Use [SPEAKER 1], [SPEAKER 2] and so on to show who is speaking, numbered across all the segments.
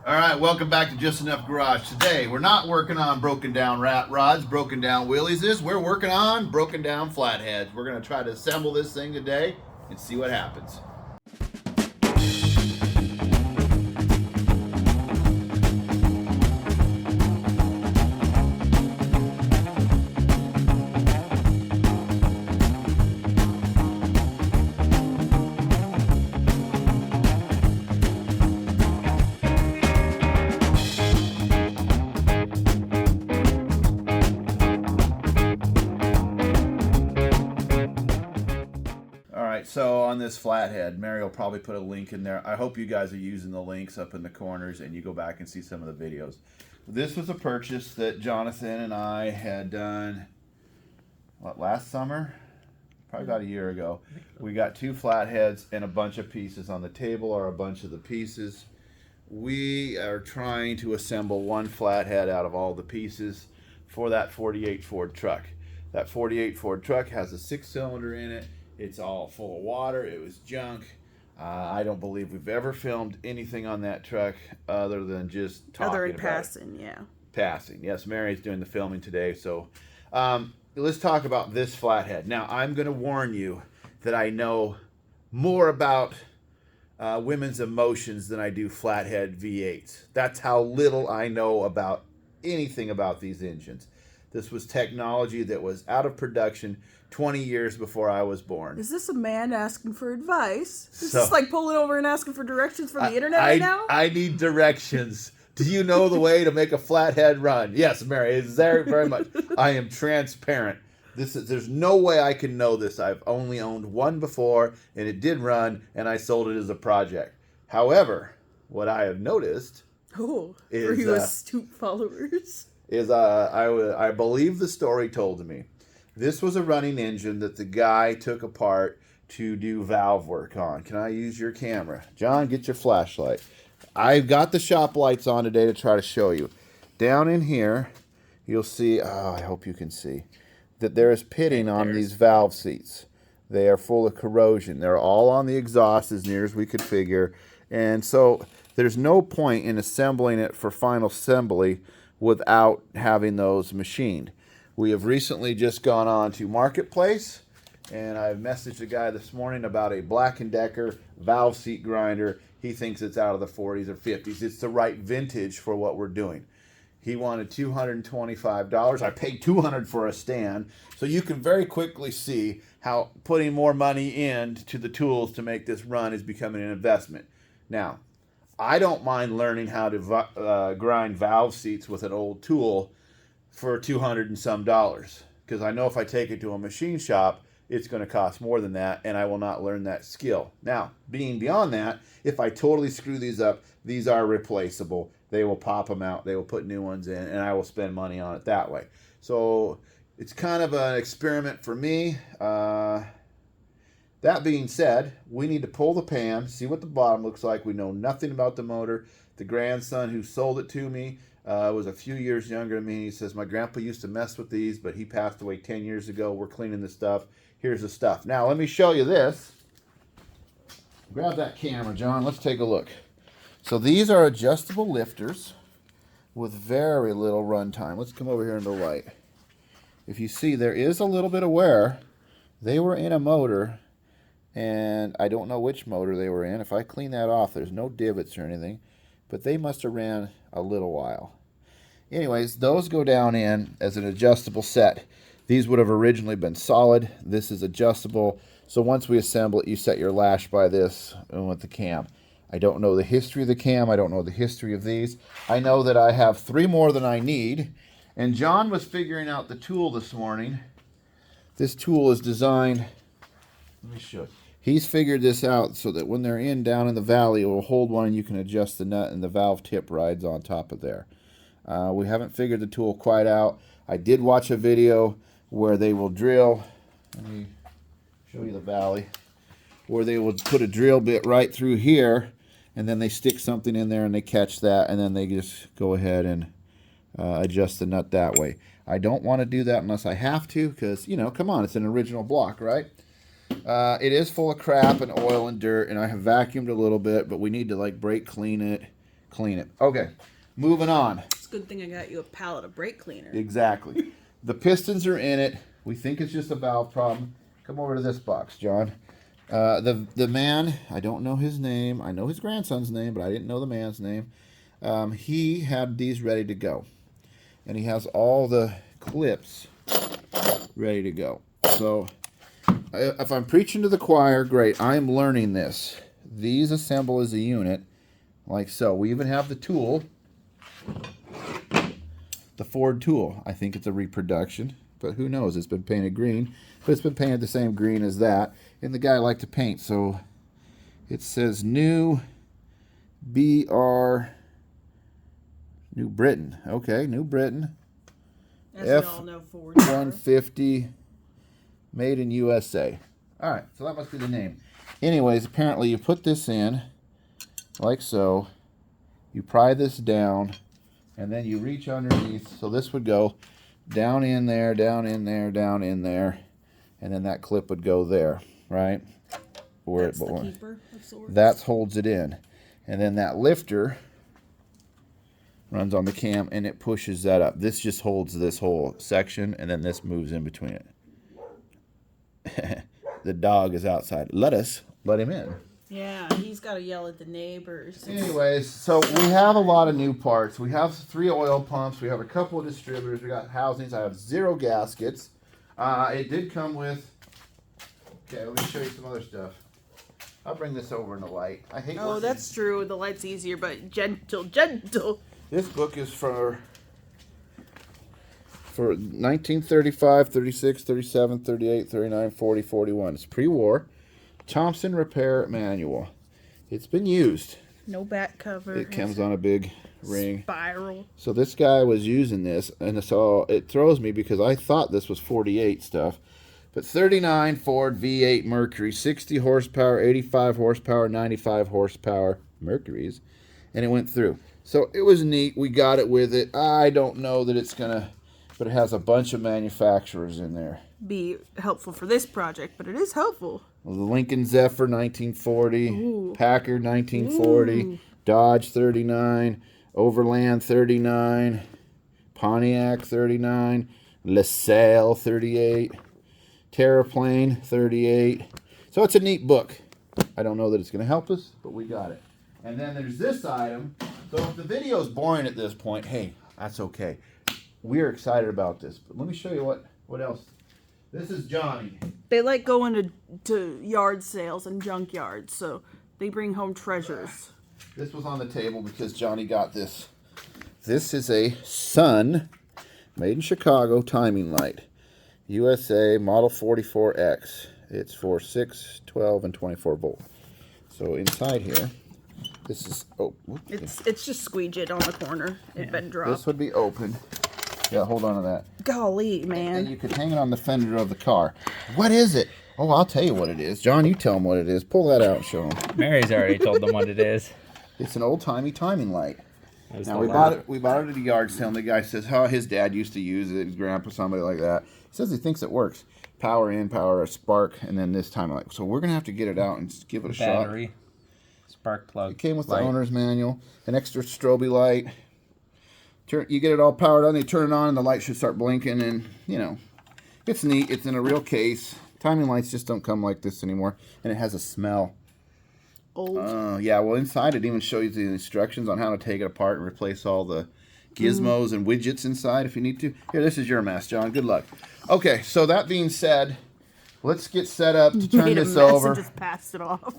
[SPEAKER 1] All right, welcome back to Just Enough Garage. Today, we're not working on broken down rat rods, broken down wheelies. We're working on broken down flatheads. We're going to try to assemble this thing today and see what happens. So on this flathead, Mary will probably put a link in there. I hope you guys are using the links up in the corners and you go back and see some of the videos. This was a purchase that Jonathan and I had done, last summer? Probably about a year ago. We got 2 flatheads and a bunch of pieces. On the table are a bunch of the pieces. We are trying to assemble one flathead out of all the pieces for that 48 Ford truck. That 48 Ford truck has a 6-cylinder in it. It's all full of water. It was junk. I don't believe we've ever filmed anything on that truck other than just talking
[SPEAKER 2] other than
[SPEAKER 1] about
[SPEAKER 2] passing,
[SPEAKER 1] it.
[SPEAKER 2] yeah.
[SPEAKER 1] Passing. Yes, Mary's doing the filming today. So let's talk about this flathead. Now, I'm going to warn you that I know more about women's emotions than I do flathead V8s. That's how little I know about anything about these engines. This was technology that was out of production 20 years before I was born.
[SPEAKER 2] Is this a man asking for advice? Is this like pulling over and asking for directions from the internet right now?
[SPEAKER 1] I need directions. Do you know the way to make a flathead run? Yes, Mary, it's very, very much. I am transparent. There's no way I can know this. I've only owned one before, and it did run, and I sold it as a project. However, what I have noticed
[SPEAKER 2] for you astute followers
[SPEAKER 1] is I believe the story told to me. This was a running engine that the guy took apart to do valve work on. Can I use your camera? John, get your flashlight. I've got the shop lights on today to try to show you. Down in here, you'll see, I hope you can see, that there is pitting on these valve seats. They are full of corrosion. They're all on the exhaust as near as we could figure. And so there's no point in assembling it for final assembly without having those machined. We have recently just gone on to Marketplace, and I've messaged a guy this morning about a Black & Decker valve seat grinder. He thinks it's out of the 40s or 50s. It's the right vintage for what we're doing. He wanted $225. I paid $200 for a stand. So you can very quickly see how putting more money into the tools to make this run is becoming an investment. Now, I don't mind learning how to grind valve seats with an old tool for $200 and some, because I know if I take it to a machine shop, it's going to cost more than that, and I will not learn that skill. Now, being beyond that, if I totally screw these up, these are replaceable. They will pop them out, they will put new ones in, and I will spend money on it that way. So it's kind of an experiment for me. That being said, we need to pull the pan, see what the bottom looks like. We know nothing about the motor. The grandson who sold it to me was a few years younger than me. He says, my grandpa used to mess with these, but he passed away 10 years ago. We're cleaning the stuff. Here's the stuff. Now, let me show you this. Grab that camera, John. Let's take a look. So these are adjustable lifters with very little run time. Let's come over here in the light. If you see, there is a little bit of wear. They were in a motor, and I don't know which motor they were in. If I clean that off, there's no divots or anything, but they must have ran a little while. Anyways, those go down in as an adjustable set. These would have originally been solid. This is adjustable. So once we assemble it, you set your lash by this and with the cam. I don't know the history of the cam. I don't know the history of these. I know that I have 3 more than I need. And John was figuring out the tool this morning. This tool is designed, let me show you. He's figured this out so that when they're down in the valley, it will hold one and you can adjust the nut and the valve tip rides on top of there. We haven't figured the tool quite out. I did watch a video where they will drill, let me show you the valley, where they will put a drill bit right through here, and then they stick something in there and they catch that, and then they just go ahead and adjust the nut that way. I don't want to do that unless I have to, because, you know, come on, it's an original block, right? It is full of crap and oil and dirt, and I have vacuumed a little bit, but we need to like brake clean it, clean it. Okay, moving on.
[SPEAKER 2] It's a good thing I got you a pallet of brake cleaner.
[SPEAKER 1] Exactly. The pistons are in it. We think it's just a valve problem. Come over to this box, John. The man, I don't know his name. I know his grandson's name, but I didn't know the man's name. He had these ready to go. And he has all the clips ready to go. So if I'm preaching to the choir, great. I am learning this. These assemble as a unit, like so. We even have the tool, the Ford tool. I think it's a reproduction, but who knows? It's been painted green, but it's been painted the same green as that. And the guy liked to paint, so it says New BR New Britain. Okay, New Britain.
[SPEAKER 2] As we all know, Ford.
[SPEAKER 1] F-150, made in USA. All right, so that must be the name. Anyways, apparently you put this in, like so. You pry this down, and then you reach underneath. So this would go down in there, down in there, down in there, and then that clip would go there, right?
[SPEAKER 2] That's the keeper of sorts.
[SPEAKER 1] That holds it in. And then that lifter runs on the cam, and it pushes that up. This just holds this whole section, and then this moves in between it. The dog is outside. Let him in.
[SPEAKER 2] Yeah, he's got to yell at the neighbors.
[SPEAKER 1] Anyways, so we have a lot of new parts. We have 3 oil pumps. We have a couple of distributors. We got housings. I have 0 gaskets. It did come with... Okay, let me show you some other stuff. I'll bring this over in the light. I hate
[SPEAKER 2] Oh,
[SPEAKER 1] working.
[SPEAKER 2] that's true. The light's easier, but gentle.
[SPEAKER 1] This book is for 1935, 36, 37, 38, 39, 40, 41. It's pre-war. Thompson Repair Manual. It's been used.
[SPEAKER 2] No back cover.
[SPEAKER 1] It comes on a big ring.
[SPEAKER 2] Spiral.
[SPEAKER 1] So this guy was using this, and so it throws me because I thought this was 48 stuff. But 39 Ford V8 Mercury, 60 horsepower, 85 horsepower, 95 horsepower Mercuries, and it went through. So it was neat. We got it with it. I don't know that it's going to, but it has a bunch of manufacturers in there.
[SPEAKER 2] Be helpful for this project, but it is helpful.
[SPEAKER 1] Well, the Lincoln Zephyr 1940,
[SPEAKER 2] Ooh.
[SPEAKER 1] Packard 1940,
[SPEAKER 2] Ooh.
[SPEAKER 1] Dodge 39, Overland 39, Pontiac 39, LaSalle 38, Terraplane 38. So it's a neat book. I don't know that it's going to help us, but we got it. And then there's this item. So if the video is boring at this point, hey, that's okay. We're excited about this. But let me show you what else. This is Johnny.
[SPEAKER 2] They like going to yard sales and junk yards, so they bring home treasures.
[SPEAKER 1] This was on the table because Johnny got this. This is a Sun, made in Chicago, timing light. USA Model 44X. It's for 6, 12, and 24 volt. So inside here, this is... Oh, whoops.
[SPEAKER 2] It's just squeeged on the corner. It'd been dropped.
[SPEAKER 1] This would be open. Yeah, hold on to that.
[SPEAKER 2] Golly, man.
[SPEAKER 1] And you could hang it on the fender of the car. What is it? Oh, I'll tell you what it is. John, you tell them what it is. Pull that out and show them.
[SPEAKER 3] Mary's already told them what it is.
[SPEAKER 1] It's an old-timey timing light. Now, we bought it at a yard sale, and the guy says, oh, his dad used to use it, his grandpa, somebody like that. He says he thinks it works. Power in, power, a spark, and then this timing light. So we're going to have to get it out and give it a shot.
[SPEAKER 3] Battery, spark plug.
[SPEAKER 1] It came with
[SPEAKER 3] light.
[SPEAKER 1] the owner's manual, an extra strobe light. You get it all powered on, they turn it on, and the light should start blinking, and, you know, it's neat. It's in a real case. Timing lights just don't come like this anymore, and it has a smell.
[SPEAKER 2] Old.
[SPEAKER 1] Yeah, well, inside it even shows you the instructions on how to take it apart and replace all the gizmos and widgets inside if you need to. Here, this is your mess, John. Good luck. Okay, so that being said, let's get set up to turn this over.
[SPEAKER 2] And just passed it off.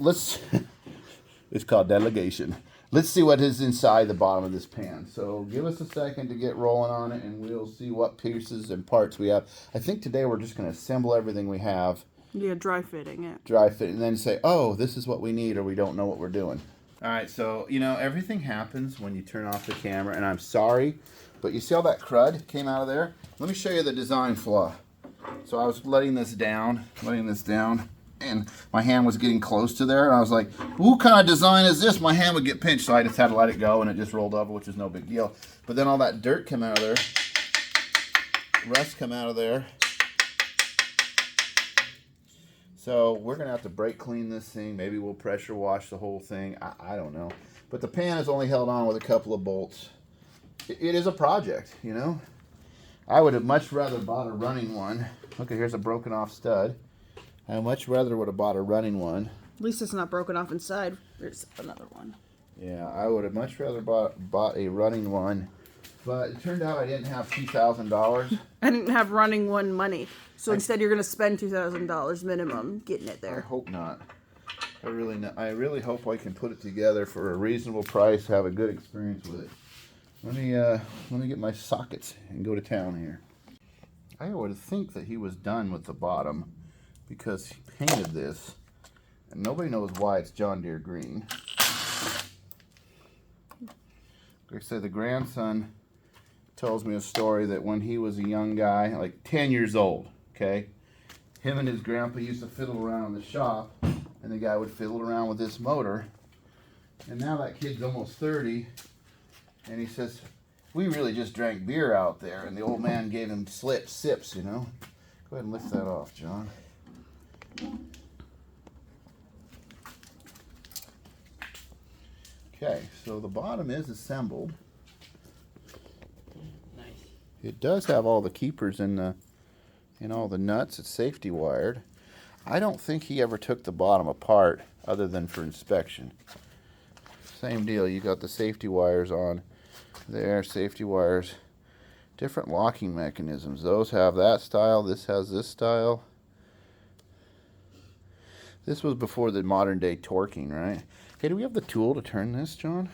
[SPEAKER 1] It's called delegation. Let's see what is inside the bottom of this pan. So give us a second to get rolling on it, and we'll see what pieces and parts we have. I think today we're just going to assemble everything we have.
[SPEAKER 2] Yeah, dry fitting it.
[SPEAKER 1] Dry fit, and then say, oh, this is what we need, or we don't know what we're doing. All right, so, you know, everything happens when you turn off the camera, and I'm sorry, but you see all that crud came out of there? Let me show you the design flaw. So I was letting this down, and my hand was getting close to there, and I was like, what kind of design is this? My hand would get pinched, so I just had to let it go, and it just rolled over, which is no big deal. But then all that dirt came out of there, rust come out of there. So we're going to have to brake clean this thing. Maybe we'll pressure wash the whole thing. I don't know. But the pan is only held on with a couple of bolts. It is a project, you know. I would have much rather bought a running one. Okay, here's a broken off stud. I much rather would have bought a running one.
[SPEAKER 2] At least it's not broken off inside. There's another one.
[SPEAKER 1] Yeah, I would have much rather bought a running one. But it turned out I didn't have $2,000.
[SPEAKER 2] I didn't have running one money. So instead you're going to spend $2,000 minimum getting it
[SPEAKER 1] I
[SPEAKER 2] there.
[SPEAKER 1] hope not. I really hope I can put it together for a reasonable price, have a good experience with it. Let me get my sockets and go to town here. I would think that he was done with the bottom because he painted this, and nobody knows why it's John Deere green. They say the grandson tells me a story that when he was a young guy, like 10 years old, okay, him and his grandpa used to fiddle around in the shop, and the guy would fiddle around with this motor, and now that kid's almost 30, and he says, we really just drank beer out there, and the old man gave him sips, you know. Go ahead and lift that off, John. Okay, so the bottom is assembled.
[SPEAKER 3] Nice.
[SPEAKER 1] It does have all the keepers in all the nuts. It's safety wired. I don't think he ever took the bottom apart other than for inspection. Same deal. You got the safety wires on there, safety wires. Different locking mechanisms. Those have that style. This has this style. This was before the modern day torquing, right? Hey, do we have the tool to turn this, John?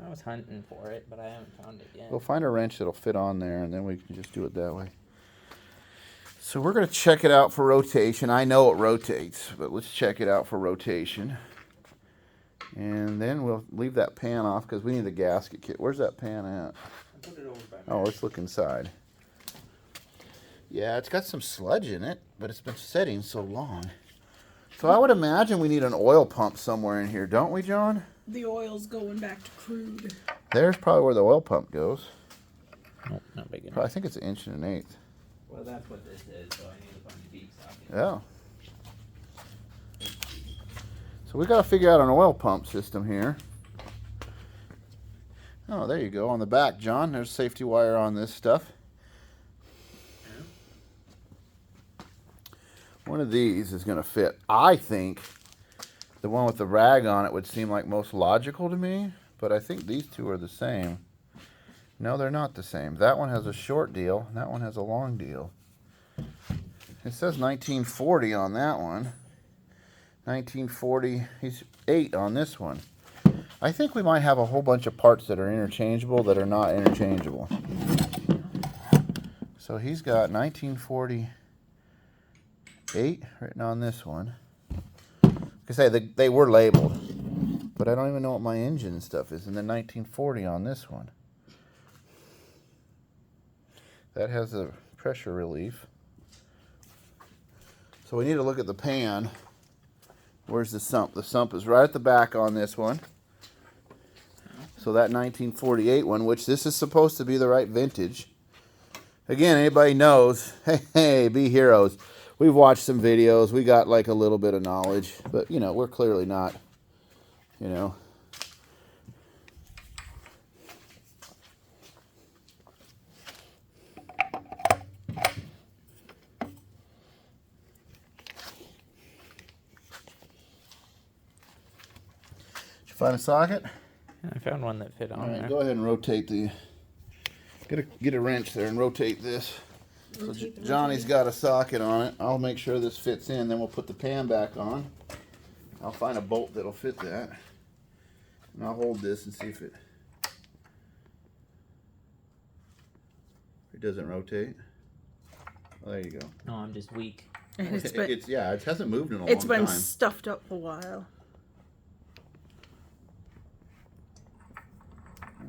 [SPEAKER 3] I was hunting for it, but I haven't found it yet.
[SPEAKER 1] We'll find a wrench that'll fit on there, and then we can just do it that way. So we're going to check it out for rotation. I know it rotates, but let's check it out for rotation. And then we'll leave that pan off because we need the gasket kit. Where's that pan at?
[SPEAKER 3] I put it over by
[SPEAKER 1] Oh, let's look inside. Yeah, it's got some sludge in it, but it's been setting so long. So I would imagine we need an oil pump somewhere in here, don't we, John?
[SPEAKER 2] The oil's going back to crude.
[SPEAKER 1] There's probably where the oil pump goes.
[SPEAKER 3] Nope, not big enough.
[SPEAKER 1] I think it's 1 1/8.
[SPEAKER 3] Well, that's what this is, so I need to find a deep socket.
[SPEAKER 1] Yeah. So we got to figure out an oil pump system here. Oh, there you go. On the back, John, there's safety wire on this stuff. One of these is going to fit. I think the one with the rag on it would seem like most logical to me, but I think these two are the same. No, they're not the same. That one has a short deal, and that one has a long deal. It says 1940 on that one. 1948 on this one. I think we might have a whole bunch of parts that are interchangeable that are not interchangeable. So he's got 1948 written on this one. Like I say, they were labeled, but I don't even know what my engine and stuff is. And then 1940 on this one. That has a pressure relief. So we need to look at the pan. Where's the sump? The sump is right at the back on this one. So that 1948 one, which this is supposed to be the right vintage. Again, anybody knows, hey, be heroes. We've watched some videos. We got like a little bit of knowledge, but you know, we're clearly not, you know. Did you find a socket?
[SPEAKER 3] I found one that fit on
[SPEAKER 1] All right,
[SPEAKER 3] there.
[SPEAKER 1] go ahead and rotate the, get a wrench there and rotate this. So Johnny's got a socket on it. I'll make sure this fits in, then we'll put the pan back on. I'll find a bolt that'll fit that. And I'll hold this and see if it doesn't rotate. Well, there you go.
[SPEAKER 3] No, I'm just weak.
[SPEAKER 1] Yeah, it hasn't moved in a long
[SPEAKER 2] It's been
[SPEAKER 1] time.
[SPEAKER 2] stuffed up a while.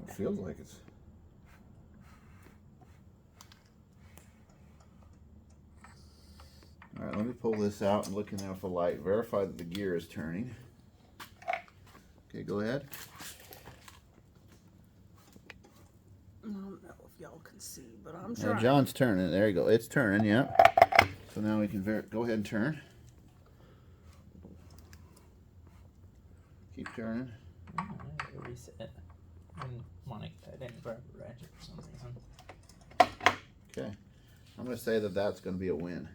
[SPEAKER 1] It feels like it's. All right, let me pull this out and look in there with the light. Verify that the gear is turning. Okay, go ahead.
[SPEAKER 2] I don't know if y'all can see, but I'm
[SPEAKER 1] Now
[SPEAKER 2] trying.
[SPEAKER 1] John's turning. There you go. It's turning, yeah. So now we can go ahead and turn. Keep turning.
[SPEAKER 3] Oh, I already replace it. I didn't grab a ratchet for some reason.
[SPEAKER 1] Okay. I'm going to say that that's going to be a win.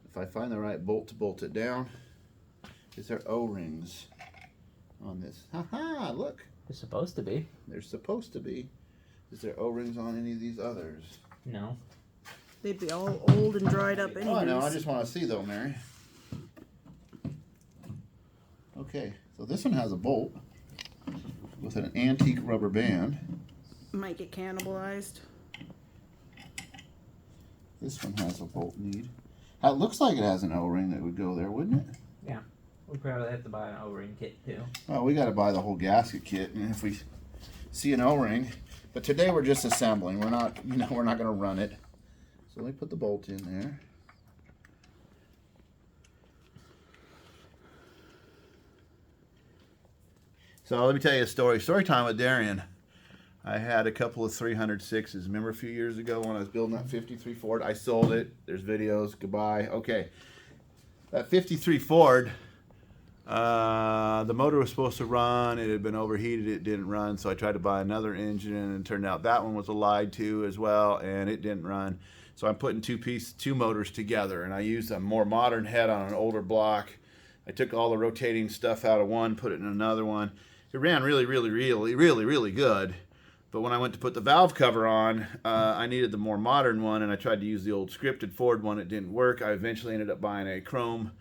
[SPEAKER 1] If I find the right bolt to bolt it down. Is there O-rings on this? Haha, look.
[SPEAKER 3] They're supposed to be.
[SPEAKER 1] They're supposed to be. Is there O-rings on any of these others?
[SPEAKER 3] No.
[SPEAKER 2] They'd be all old and dried up anyways.
[SPEAKER 1] Oh, I know. I just want to see, though, Mary. Okay, so this one has a bolt with an antique rubber band.
[SPEAKER 2] Might get cannibalized.
[SPEAKER 1] This one has a bolt need. It looks like it has an O-ring that would go there, wouldn't it?
[SPEAKER 3] Yeah. We'll probably have to buy an O-ring kit, too.
[SPEAKER 1] Well, we got to buy the whole gasket kit, and if we see an O-ring. But today we're just assembling. We're not, we're not going to run it. So let me put the bolt in there. So let me tell you a story. Story time with Darian. I had a couple of 306s. Remember a few years ago when I was building that 53 Ford? I sold it. There's videos. Goodbye. Okay. That 53 Ford, the motor was supposed to run. It had been overheated. It didn't run. So I tried to buy another engine, and it turned out that one was a lied to as well, and it didn't run. So I'm putting two motors together, and I used a more modern head on an older block. I took all the rotating stuff out of one, put it in another one. It ran really, really, really, really, really good. But when I went to put the valve cover on, I needed the more modern one, and I tried to use the old scripted Ford one. It didn't work. I eventually ended up buying a chrome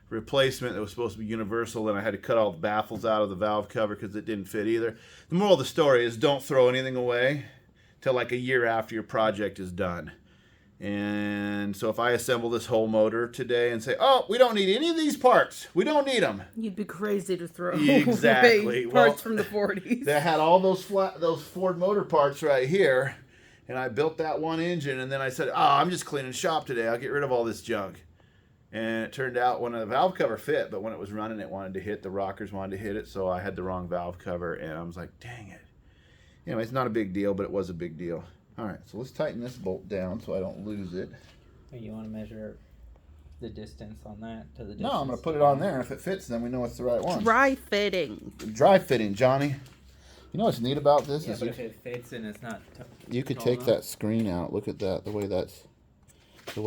[SPEAKER 1] replacement that was supposed to be universal, and I had to cut all the baffles out of the valve cover because it didn't fit either. The moral of the story is don't throw anything away till like a year after your project is done. And so if I assemble this whole motor today and say, oh, we don't need any of these parts. We don't need them.
[SPEAKER 2] You'd be crazy to throw
[SPEAKER 1] Exactly.
[SPEAKER 2] away parts from the 40s.
[SPEAKER 1] They had all those Ford motor parts right here. And I built that one engine. And then I said, I'm just cleaning shop today. I'll get rid of all this junk. And it turned out when the valve cover fit, but when it was running, it wanted to hit. The rockers wanted to hit it. So I had the wrong valve cover. And I was like, dang it. Anyway, it's not a big deal, but it was a big deal. All right, so let's tighten this bolt down so I don't lose it.
[SPEAKER 3] You want to measure the distance on that to the distance?
[SPEAKER 1] No, I'm going to put it on there, and if it fits, then we know it's the right one.
[SPEAKER 2] Dry fitting.
[SPEAKER 1] Dry fitting, Johnny. You know what's neat about this?
[SPEAKER 3] Yeah,
[SPEAKER 1] is
[SPEAKER 3] but if it fits and it's not
[SPEAKER 1] you could take that screen out. Look at that, the way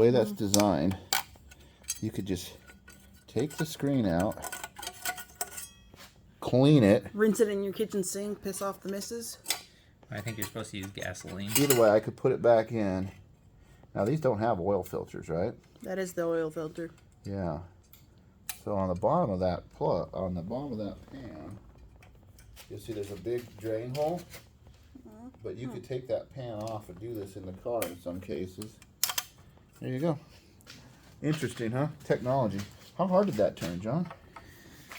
[SPEAKER 1] that's designed. You could just take the screen out, clean it.
[SPEAKER 2] Rinse it in your kitchen sink, piss off the missus.
[SPEAKER 3] I think you're supposed to use gasoline.
[SPEAKER 1] Either way, I could put it back in. Now, these don't have oil filters, right?
[SPEAKER 2] That is the oil filter.
[SPEAKER 1] Yeah. So on the bottom of that pan, you'll see there's a big drain hole. But you could take that pan off and do this in the car in some cases. There you go. Interesting, huh? Technology. How hard did that turn, John?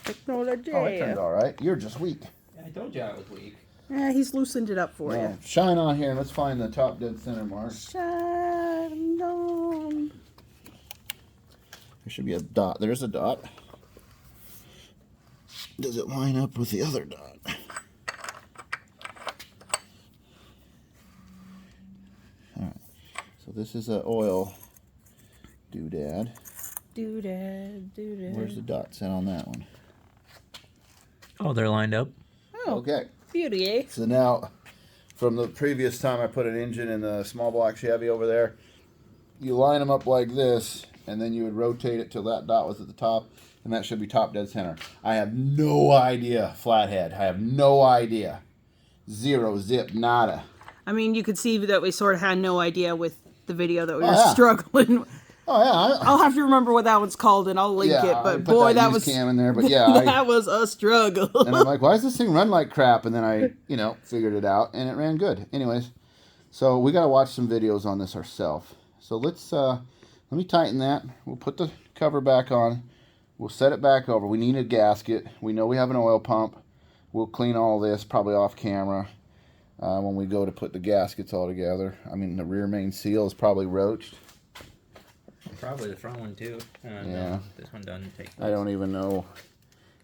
[SPEAKER 2] Technology.
[SPEAKER 1] Oh, it turned all right. You're just weak.
[SPEAKER 3] Yeah, I told you I was weak.
[SPEAKER 2] Yeah, he's loosened it up for you.
[SPEAKER 1] Shine on here and let's find the top dead center mark.
[SPEAKER 2] Shine on.
[SPEAKER 1] There should be a dot. There's a dot. Does it line up with the other dot? Alright. So this is an oil doodad.
[SPEAKER 2] Doodad.
[SPEAKER 1] Where's the dot set on that one?
[SPEAKER 3] Oh, they're lined up.
[SPEAKER 2] Oh,
[SPEAKER 1] Okay.
[SPEAKER 2] beauty, eh?
[SPEAKER 1] So now, from the previous time I put an engine in the small block Chevy over there, you line them up like this, and then you would rotate it till that dot was at the top, and that should be top dead center. I have no idea, Flathead. I have no idea. Zero, zip, nada.
[SPEAKER 2] I mean, you could see that we sort of had no idea with the video that we were struggling.
[SPEAKER 1] Oh, yeah.
[SPEAKER 2] I'll have to remember what that one's called, and I'll link it. But boy, that was
[SPEAKER 1] cam in there. But yeah,
[SPEAKER 2] that was a struggle.
[SPEAKER 1] And I'm like, why does this thing run like crap? And then I, figured it out, and it ran good. Anyways, so we got to watch some videos on this ourselves. So let me tighten that. We'll put the cover back on. We'll set it back over. We need a gasket. We know we have an oil pump. We'll clean all this probably off camera when we go to put the gaskets all together. I mean, the rear main seal is probably roached.
[SPEAKER 3] Probably the front one too.
[SPEAKER 1] Yeah.
[SPEAKER 3] No, this one doesn't take place.
[SPEAKER 1] I don't even know.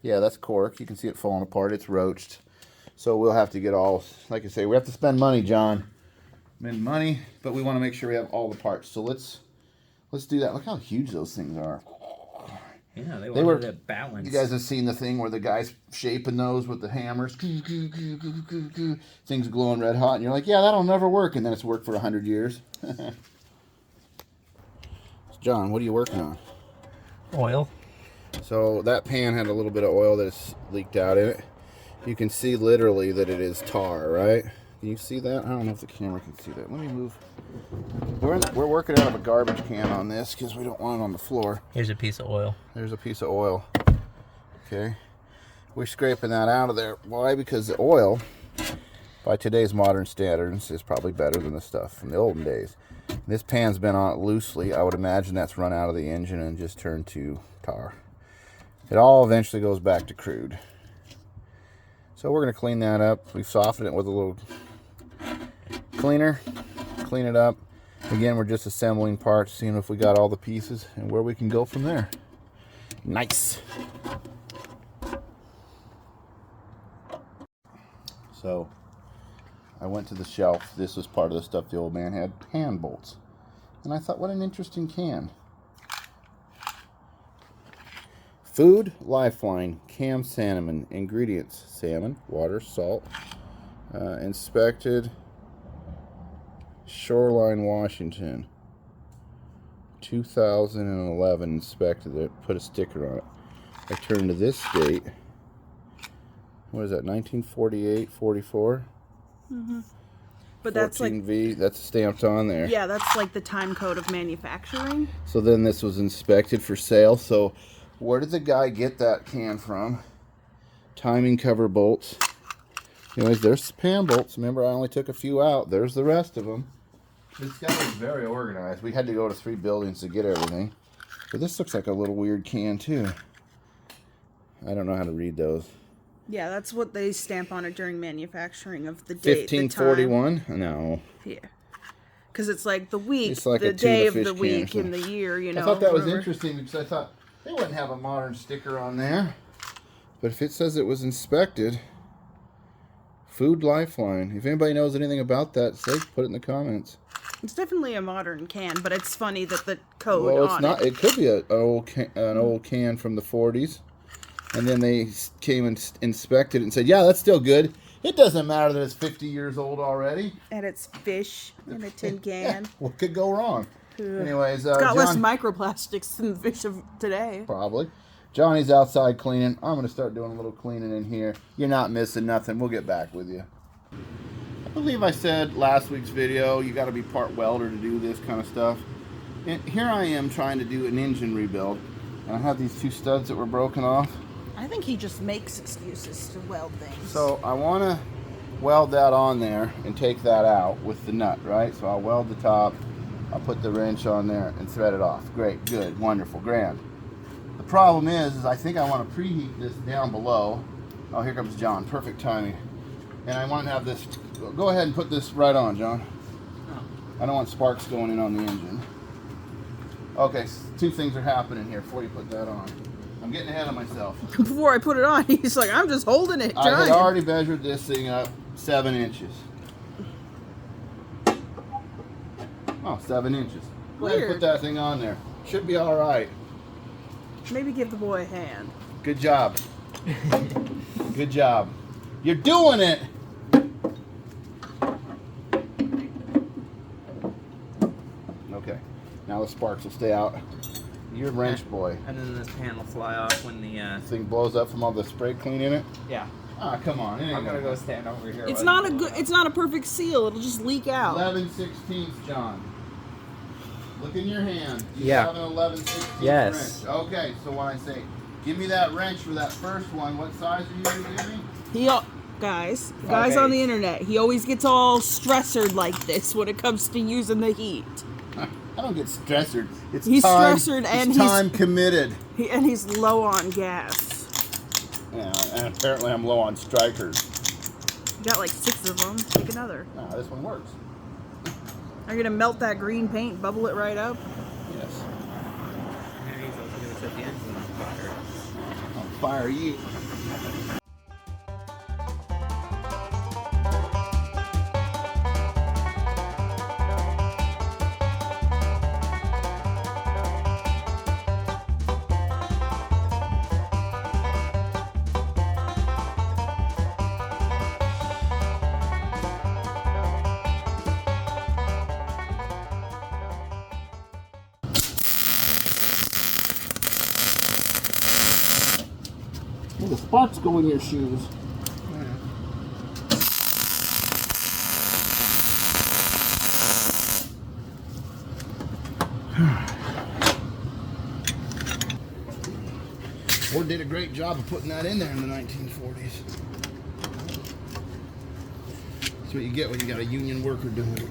[SPEAKER 1] Yeah, that's cork. You can see it falling apart. It's roached. So we'll have to get all, like I say, we have to spend money, John. Spend money, but we want to make sure we have all the parts. So let's do that. Look how huge those things are.
[SPEAKER 3] Yeah, they
[SPEAKER 1] were
[SPEAKER 3] wanted it balanced.
[SPEAKER 1] You guys have seen the thing where the guy's shaping those with the hammers. Things glowing red hot, and you're like, yeah, that'll never work. And then it's worked for 100 years. John, what are you working on?
[SPEAKER 3] Oil.
[SPEAKER 1] So that pan had a little bit of oil that's leaked out in it. You can see literally that it is tar, right? Can you see that? I don't know if the camera can see that. Let me move. We're working out of a garbage can on this because we don't want it on the floor.
[SPEAKER 3] Here's a piece of oil.
[SPEAKER 1] There's a piece of oil. Okay. We're scraping that out of there. Why? Because the oil, by today's modern standards, is probably better than the stuff from the olden days. This pan's been on it loosely. I would imagine that's run out of the engine and just turned to tar. It all eventually goes back to crude. So we're going to clean that up. We've softened it with a little cleaner. Clean it up. Again, we're just assembling parts, seeing if we got all the pieces and where we can go from there. Nice. So I went to the shelf. This was part of the stuff the old man had, pan bolts. And I thought, what an interesting can. Food Lifeline Cam Salmon. Ingredients: salmon, water, salt. Inspected Shoreline, Washington. 2011. Inspected it. Put a sticker on it. I turned to this date. What is that? 1948, 44.
[SPEAKER 2] Mm-hmm. But that's like
[SPEAKER 1] V. That's stamped on there.
[SPEAKER 2] Yeah, that's like the time code of manufacturing.
[SPEAKER 1] So then this was inspected for sale. So where did the guy get that can from? Timing cover bolts. Anyways, there's the pan bolts. Remember, I only took a few out. There's the rest of them. This guy was very organized. We had to go to 3 buildings to get everything. But this looks like a little weird can, too. I don't know how to read those.
[SPEAKER 2] Yeah, that's what they stamp on it during manufacturing of the date.
[SPEAKER 1] 1541? No.
[SPEAKER 2] Yeah. Because it's like the week,
[SPEAKER 1] It's like
[SPEAKER 2] the
[SPEAKER 1] a tuna
[SPEAKER 2] day of
[SPEAKER 1] fish
[SPEAKER 2] the
[SPEAKER 1] can or
[SPEAKER 2] week, in
[SPEAKER 1] something.
[SPEAKER 2] the year, you know.
[SPEAKER 1] I thought that was
[SPEAKER 2] whatever.
[SPEAKER 1] interesting because I thought they wouldn't have a modern sticker on there. But if it says it was inspected, Food Lifeline. If anybody knows anything about that, say, put it in the comments.
[SPEAKER 2] It's definitely a modern can, but it's funny that the code
[SPEAKER 1] Well, it's
[SPEAKER 2] on
[SPEAKER 1] not.
[SPEAKER 2] it.
[SPEAKER 1] It could be an old can from the 40s. And then they came and inspected it and said, yeah, that's still good. It doesn't matter that it's 50 years old already.
[SPEAKER 2] And it's fish in a tin can.
[SPEAKER 1] What could go wrong? Anyways,
[SPEAKER 2] It's got
[SPEAKER 1] John,
[SPEAKER 2] less microplastics than the fish of today.
[SPEAKER 1] probably. Johnny's outside cleaning. I'm going to start doing a little cleaning in here. You're not missing nothing. We'll get back with you. I believe I said last week's video, you got to be part welder to do this kind of stuff. And here I am trying to do an engine rebuild. And I have these 2 studs that were broken off.
[SPEAKER 2] I think he just makes excuses to weld things.
[SPEAKER 1] So I want to weld that on there and take that out with the nut, right? So I'll weld the top, I'll put the wrench on there and thread it off. Great, good, wonderful, grand. The problem is I think I want to preheat this down below. Oh, here comes John, perfect timing. And I want to have this, go ahead and put this right on, John. I don't want sparks going in on the engine. Okay, 2 things are happening here before you put that on. I'm getting ahead of myself.
[SPEAKER 2] Before I put it on, he's like, I'm just holding it,
[SPEAKER 1] I had
[SPEAKER 2] John.
[SPEAKER 1] already measured this thing up 7 inches. Oh, 7 inches. Go ahead and put that thing on there. Should be all right.
[SPEAKER 2] Maybe give the boy a hand.
[SPEAKER 1] Good job. Good job. You're doing it. Okay. Now the sparks will stay out. You're a wrench boy.
[SPEAKER 3] And then this pan will fly off when the
[SPEAKER 1] This thing blows up from all the spray clean in it.
[SPEAKER 3] yeah.
[SPEAKER 1] Ah, come on. It ain't
[SPEAKER 3] I'm gonna go stand over here.
[SPEAKER 2] It's
[SPEAKER 3] while
[SPEAKER 2] not
[SPEAKER 3] you
[SPEAKER 2] a
[SPEAKER 3] blow
[SPEAKER 2] good.
[SPEAKER 3] it
[SPEAKER 2] It's not a perfect seal. It'll just leak out.
[SPEAKER 1] 11/16, John. Look in your hand. You
[SPEAKER 3] Yeah.
[SPEAKER 1] have an 11/16
[SPEAKER 3] Yes.
[SPEAKER 1] wrench. Okay, so when I say, give me that wrench for that first one, what size are you going to give me?
[SPEAKER 2] Guys
[SPEAKER 1] Okay.
[SPEAKER 2] on the internet, he always gets all stressored like this when it comes to using the heat.
[SPEAKER 1] I don't get stressored. It's
[SPEAKER 2] He's
[SPEAKER 1] time,
[SPEAKER 2] stressored and
[SPEAKER 1] it's time committed.
[SPEAKER 2] And he's low on gas.
[SPEAKER 1] Yeah, and apparently I'm low on strikers.
[SPEAKER 2] You got like 6 of them. Take another.
[SPEAKER 1] Nah, this one works.
[SPEAKER 2] Are you gonna melt that green paint, bubble it right up?
[SPEAKER 1] Yes.
[SPEAKER 3] And he's also gonna set the engine on fire.
[SPEAKER 1] On fire, you.
[SPEAKER 4] sparks go in your shoes. Ford did a great job of putting that in there in the 1940s. That's what you get when you got a union worker doing it.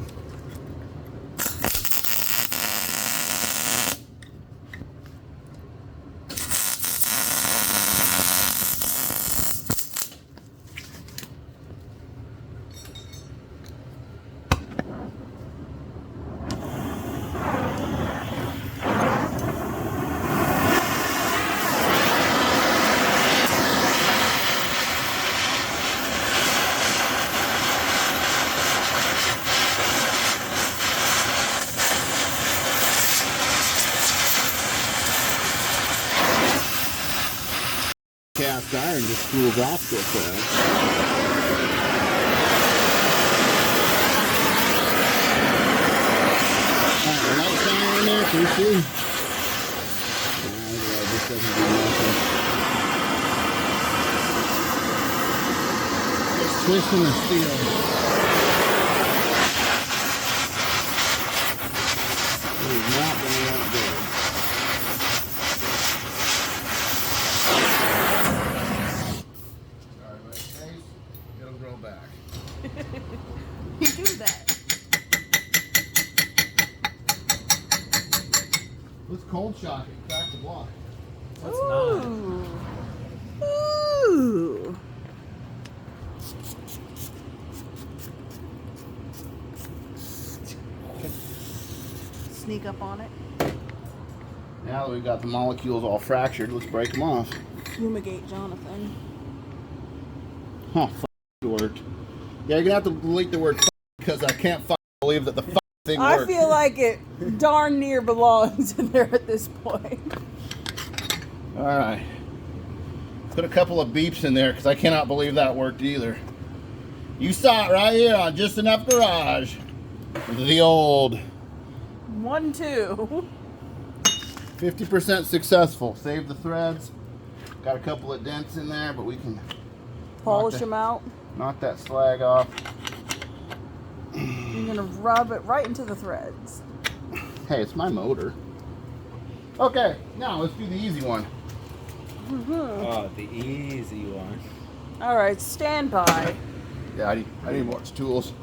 [SPEAKER 4] Cast iron just cools off so fast. Alright, the light fire in there, can you see? Yeah, this doesn't do nothing. It's twisting the steel. It is not going to work good.
[SPEAKER 2] You do that.
[SPEAKER 4] Let's cold shock it, crack the block.
[SPEAKER 3] Let's not.
[SPEAKER 2] Ooh. Sneak up on it.
[SPEAKER 4] Now that we've got the molecules all fractured, let's break them off.
[SPEAKER 2] Fumigate Jonathan.
[SPEAKER 4] Huh, it worked. Yeah, you're gonna have to delete the word because I can't believe that the thing worked.
[SPEAKER 2] I feel like it darn near belongs in there at this point.
[SPEAKER 4] Alright. Put a couple of beeps in there because I cannot believe that worked either. You saw it right here on Just Enough Garage. The old
[SPEAKER 2] 1, 2.
[SPEAKER 4] 50% successful. Save the threads. Got a couple of dents in there, but we can
[SPEAKER 2] Polish them out.
[SPEAKER 4] knock that slag off.
[SPEAKER 2] You're gonna rub it right into the threads.
[SPEAKER 4] Hey, it's my motor. Okay, now let's do the easy one.
[SPEAKER 3] Oh, the easy one.
[SPEAKER 2] All right, stand by.
[SPEAKER 4] Yeah, I need more tools.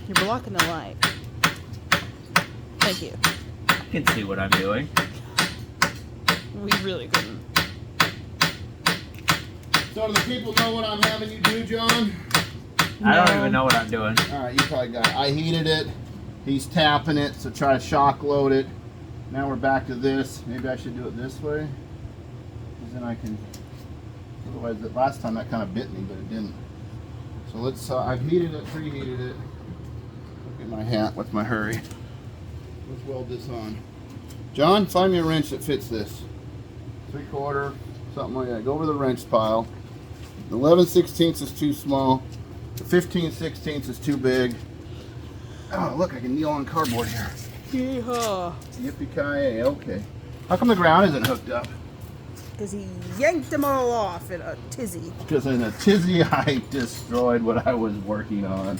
[SPEAKER 2] You're blocking the light. Thank you.
[SPEAKER 3] I can see what I'm doing.
[SPEAKER 2] We really couldn't.
[SPEAKER 4] So do the people know what I'm having you do, John?
[SPEAKER 3] I don't
[SPEAKER 2] No.
[SPEAKER 3] even know what I'm doing.
[SPEAKER 4] Alright, you probably got it. I heated it. He's tapping it, so try to shock load it. Now we're back to this. Maybe I should do it this way. Because then I can... Otherwise, the last time that kind of bit me, but it didn't. So let's... I've heated it, preheated it. Look at my hat. What's my hurry? Let's weld this on. John, find me a wrench that fits this. 3/4, something like that. Go over the wrench pile. The 11/16 is too small. The 15/16 is too big. Oh, look, I can kneel on cardboard here.
[SPEAKER 2] Yeehaw.
[SPEAKER 4] Yippee-ki-yay, okay. How come the ground isn't hooked up?
[SPEAKER 2] Because he yanked them all off in a tizzy.
[SPEAKER 4] Because in a tizzy, I destroyed what I was working on.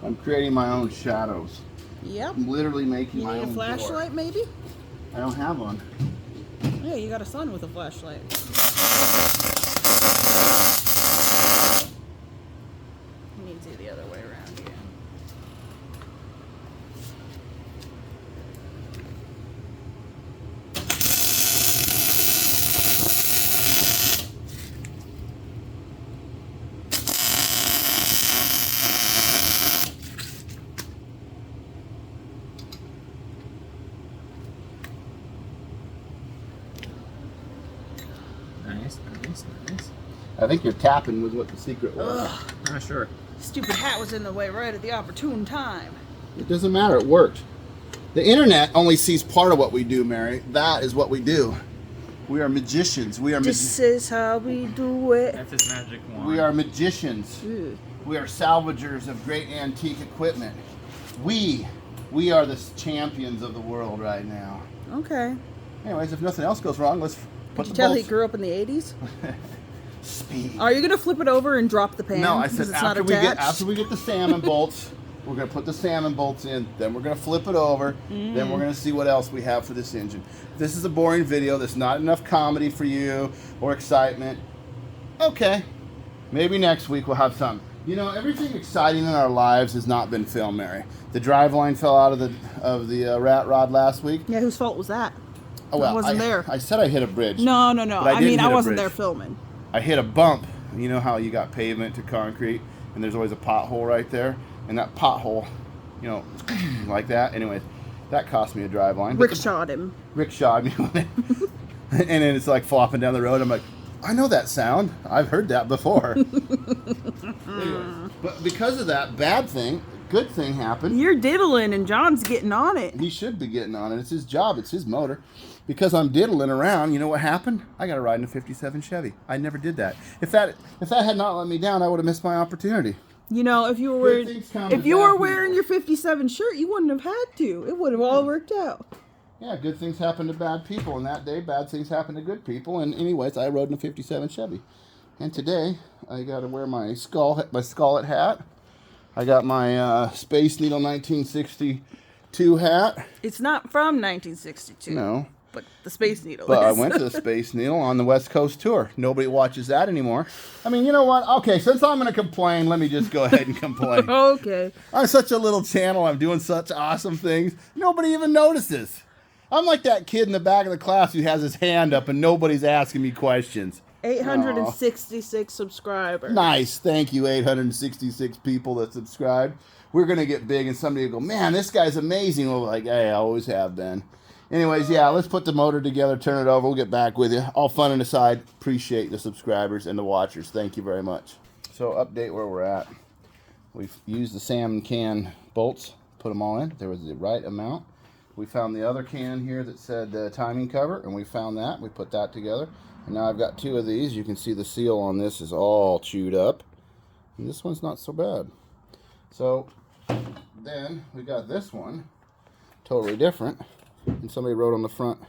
[SPEAKER 4] I'm creating my own shadows.
[SPEAKER 2] Yep.
[SPEAKER 4] I'm literally making
[SPEAKER 2] You
[SPEAKER 4] my
[SPEAKER 2] need a
[SPEAKER 4] own
[SPEAKER 2] flashlight, maybe?
[SPEAKER 4] door. I don't have one.
[SPEAKER 2] Yeah, you got a son with a flashlight. You need to do the other way around here.
[SPEAKER 3] Nice.
[SPEAKER 4] I think your tapping was what the secret was.
[SPEAKER 2] Ugh.
[SPEAKER 3] Not sure.
[SPEAKER 2] Stupid hat was in the way right at the opportune time.
[SPEAKER 4] It doesn't matter, it worked. The internet only sees part of what we do, Mary. That is what we do. We are magicians. We are
[SPEAKER 2] This is how we do it.
[SPEAKER 3] That's his magic wand.
[SPEAKER 4] We are magicians.
[SPEAKER 2] Ooh.
[SPEAKER 4] We are salvagers of great antique equipment. We are the champions of the world right now.
[SPEAKER 2] Okay.
[SPEAKER 4] Anyways, if nothing else goes wrong, let's put
[SPEAKER 2] Did you
[SPEAKER 4] the
[SPEAKER 2] tell he
[SPEAKER 4] bolts.
[SPEAKER 2] grew up in the 80s?
[SPEAKER 4] Speed.
[SPEAKER 2] Are you gonna flip it over and drop the pan?
[SPEAKER 4] No, I
[SPEAKER 2] because
[SPEAKER 4] said
[SPEAKER 2] it's not attached?
[SPEAKER 4] after we get the salmon bolts, we're gonna put the salmon bolts in. Then we're gonna flip it over. Then we're gonna see what else we have for this engine. This is a boring video. There's not enough comedy for you or excitement. Okay, maybe next week we'll have something. You know, everything exciting in our lives has not been filmed, Mary. The driveline fell out of the rat rod last week.
[SPEAKER 2] Yeah, whose fault was that?
[SPEAKER 4] Oh well,
[SPEAKER 2] I wasn't there.
[SPEAKER 4] I said I hit a bridge.
[SPEAKER 2] No.
[SPEAKER 4] But
[SPEAKER 2] I
[SPEAKER 4] didn't
[SPEAKER 2] mean,
[SPEAKER 4] hit
[SPEAKER 2] I
[SPEAKER 4] a
[SPEAKER 2] wasn't
[SPEAKER 4] bridge.
[SPEAKER 2] there filming.
[SPEAKER 4] I hit a bump. You know how you got pavement to concrete, and there's always a pothole right there, and that pothole, you know, like that. Anyways, that cost me a driveline.
[SPEAKER 2] Rickshawed him.
[SPEAKER 4] Rickshawed me with it, and then it's like flopping down the road. I'm like, I know that sound. I've heard that before. Anyways, but because of that good thing happened.
[SPEAKER 2] You're diddling and John's getting on it.
[SPEAKER 4] He should be getting on it. It's his job. It's his motor. Because I'm diddling around, you know what happened? I got to ride in a 57 Chevy. I never did that. If that had not let me down, I would have missed my opportunity.
[SPEAKER 2] You know, if you were
[SPEAKER 4] Good
[SPEAKER 2] wearing,
[SPEAKER 4] things come to bad
[SPEAKER 2] wearing
[SPEAKER 4] people.
[SPEAKER 2] your 57 shirt, you wouldn't have had to. It would have all worked out.
[SPEAKER 4] Yeah, good things happen to bad people. And that day, bad things happen to good people. And anyways, I rode in a 57 Chevy. And today, I got to wear my Scarlet hat. I got my Space Needle 1962 hat.
[SPEAKER 2] It's not from 1962.
[SPEAKER 4] No.
[SPEAKER 2] But the Space Needle
[SPEAKER 4] But I
[SPEAKER 2] is.
[SPEAKER 4] went to the Space Needle on the West Coast tour. Nobody watches that anymore. I mean, you know what? Okay, since I'm going to complain, let me just go ahead and complain.
[SPEAKER 2] Okay.
[SPEAKER 4] I'm such a little channel. I'm doing such awesome things. Nobody even notices. I'm like that kid in the back of the class who has his hand up and nobody's asking me questions.
[SPEAKER 2] 866 subscribers.
[SPEAKER 4] Nice. Thank you, 866 people that subscribed. We're going to get big and somebody will go, man, this guy's amazing. We'll be like, hey, I always have been. Anyways, yeah, let's put the motor together, turn it over. We'll get back with you. All fun and aside, appreciate the subscribers and the watchers. Thank you very much. So, update where we're at. We've used the salmon can bolts, put them all in. There was the right amount. We found the other can here that said timing cover, and we found that. We put that together. And now I've got two of these. You can see the seal on this is all chewed up. And this one's not so bad. So, then we got this one, totally different. And somebody wrote on the front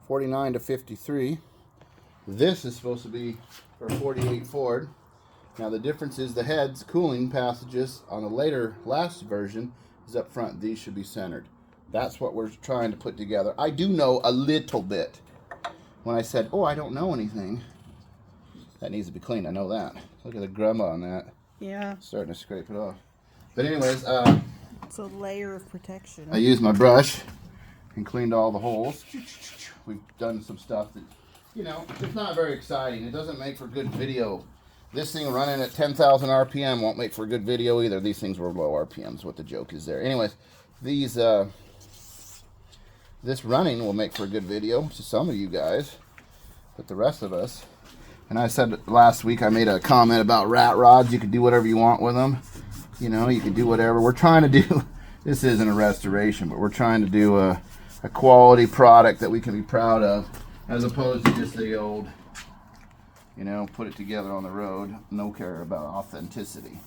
[SPEAKER 4] 49 to 53. This is supposed to be for 48 Ford. Now the difference is the heads, cooling passages on the last version is up front. These should be centered. That's what we're trying to put together. I do know a little bit. When I said, oh, I don't know anything, that needs to be cleaned. I know that. Look at the grandma on that.
[SPEAKER 2] Yeah.
[SPEAKER 4] Starting to scrape it off. But anyways,
[SPEAKER 2] It's a layer of protection.
[SPEAKER 4] I used my brush and cleaned all the holes. We've done some stuff that, you know, it's not very exciting. It doesn't make for good video. This thing running at 10,000 RPM won't make for a good video either. These things were low RPMs, what the joke is there. Anyways, these, this running will make for a good video to some of you guys, but the rest of us, and I said last week, I made a comment about rat rods. You can do whatever you want with them. You know, you can do whatever. We're trying to do, this isn't a restoration, but we're trying to do a quality product that we can be proud of, as opposed to just the old, you know, put it together on the road, no care about authenticity.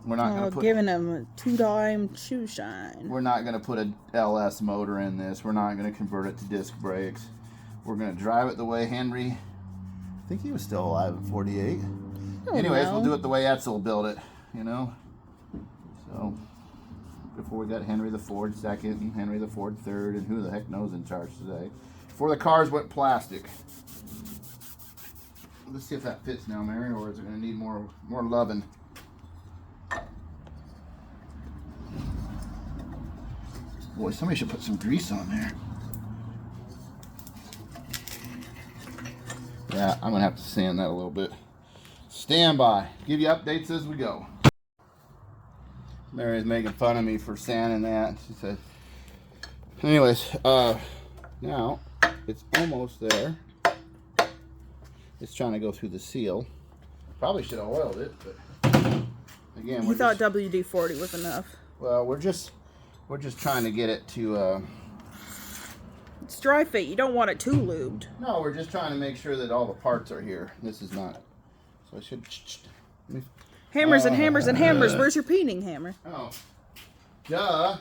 [SPEAKER 4] We're not going to put,
[SPEAKER 2] giving them a 2-dime shoe shine.
[SPEAKER 4] we're not going to put a LS motor in this. We're not going to convert it to disc brakes. We're going to drive it the way Henry, I think he was still alive at 48. Anyways, we'll do it the way Etzel built it, you know. So, before we got Henry the Ford II and Henry the Ford III, and who the heck knows in charge today. Before the cars went plastic. Let's see if that fits now, Mary, or is it going to need more loving? Boy, somebody should put some grease on there. Yeah, I'm going to have to sand that a little bit. Stand by. Give you updates as we go. Mary's making fun of me for sanding that. She said, anyways, now it's almost there. It's trying to go through the seal. Probably should have oiled it, but again,
[SPEAKER 2] You thought WD-40 was enough.
[SPEAKER 4] well, we're just We're just trying to get it to.
[SPEAKER 2] It's dry fit. You don't want it too lubed.
[SPEAKER 4] No, we're just trying to make sure that all the parts are here. This is not. So I should.
[SPEAKER 2] Hammers and hammers and hammers. Where's your peening hammer?
[SPEAKER 4] Oh, duh.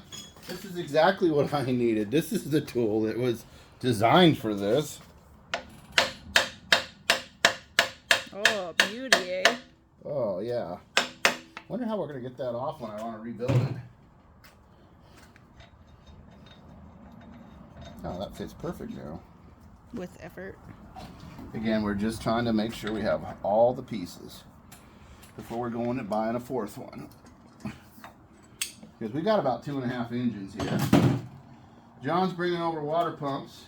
[SPEAKER 4] This is exactly what I needed. This is the tool that was designed for this.
[SPEAKER 2] Oh, beauty, eh?
[SPEAKER 4] Oh, yeah. Wonder how we're going to get that off when I want to rebuild it. Oh, that fits perfect now.
[SPEAKER 2] With effort.
[SPEAKER 4] Again, we're just trying to make sure we have all the pieces before we're going and buying a fourth one. Because we got about 2.5 engines here. John's bringing over water pumps.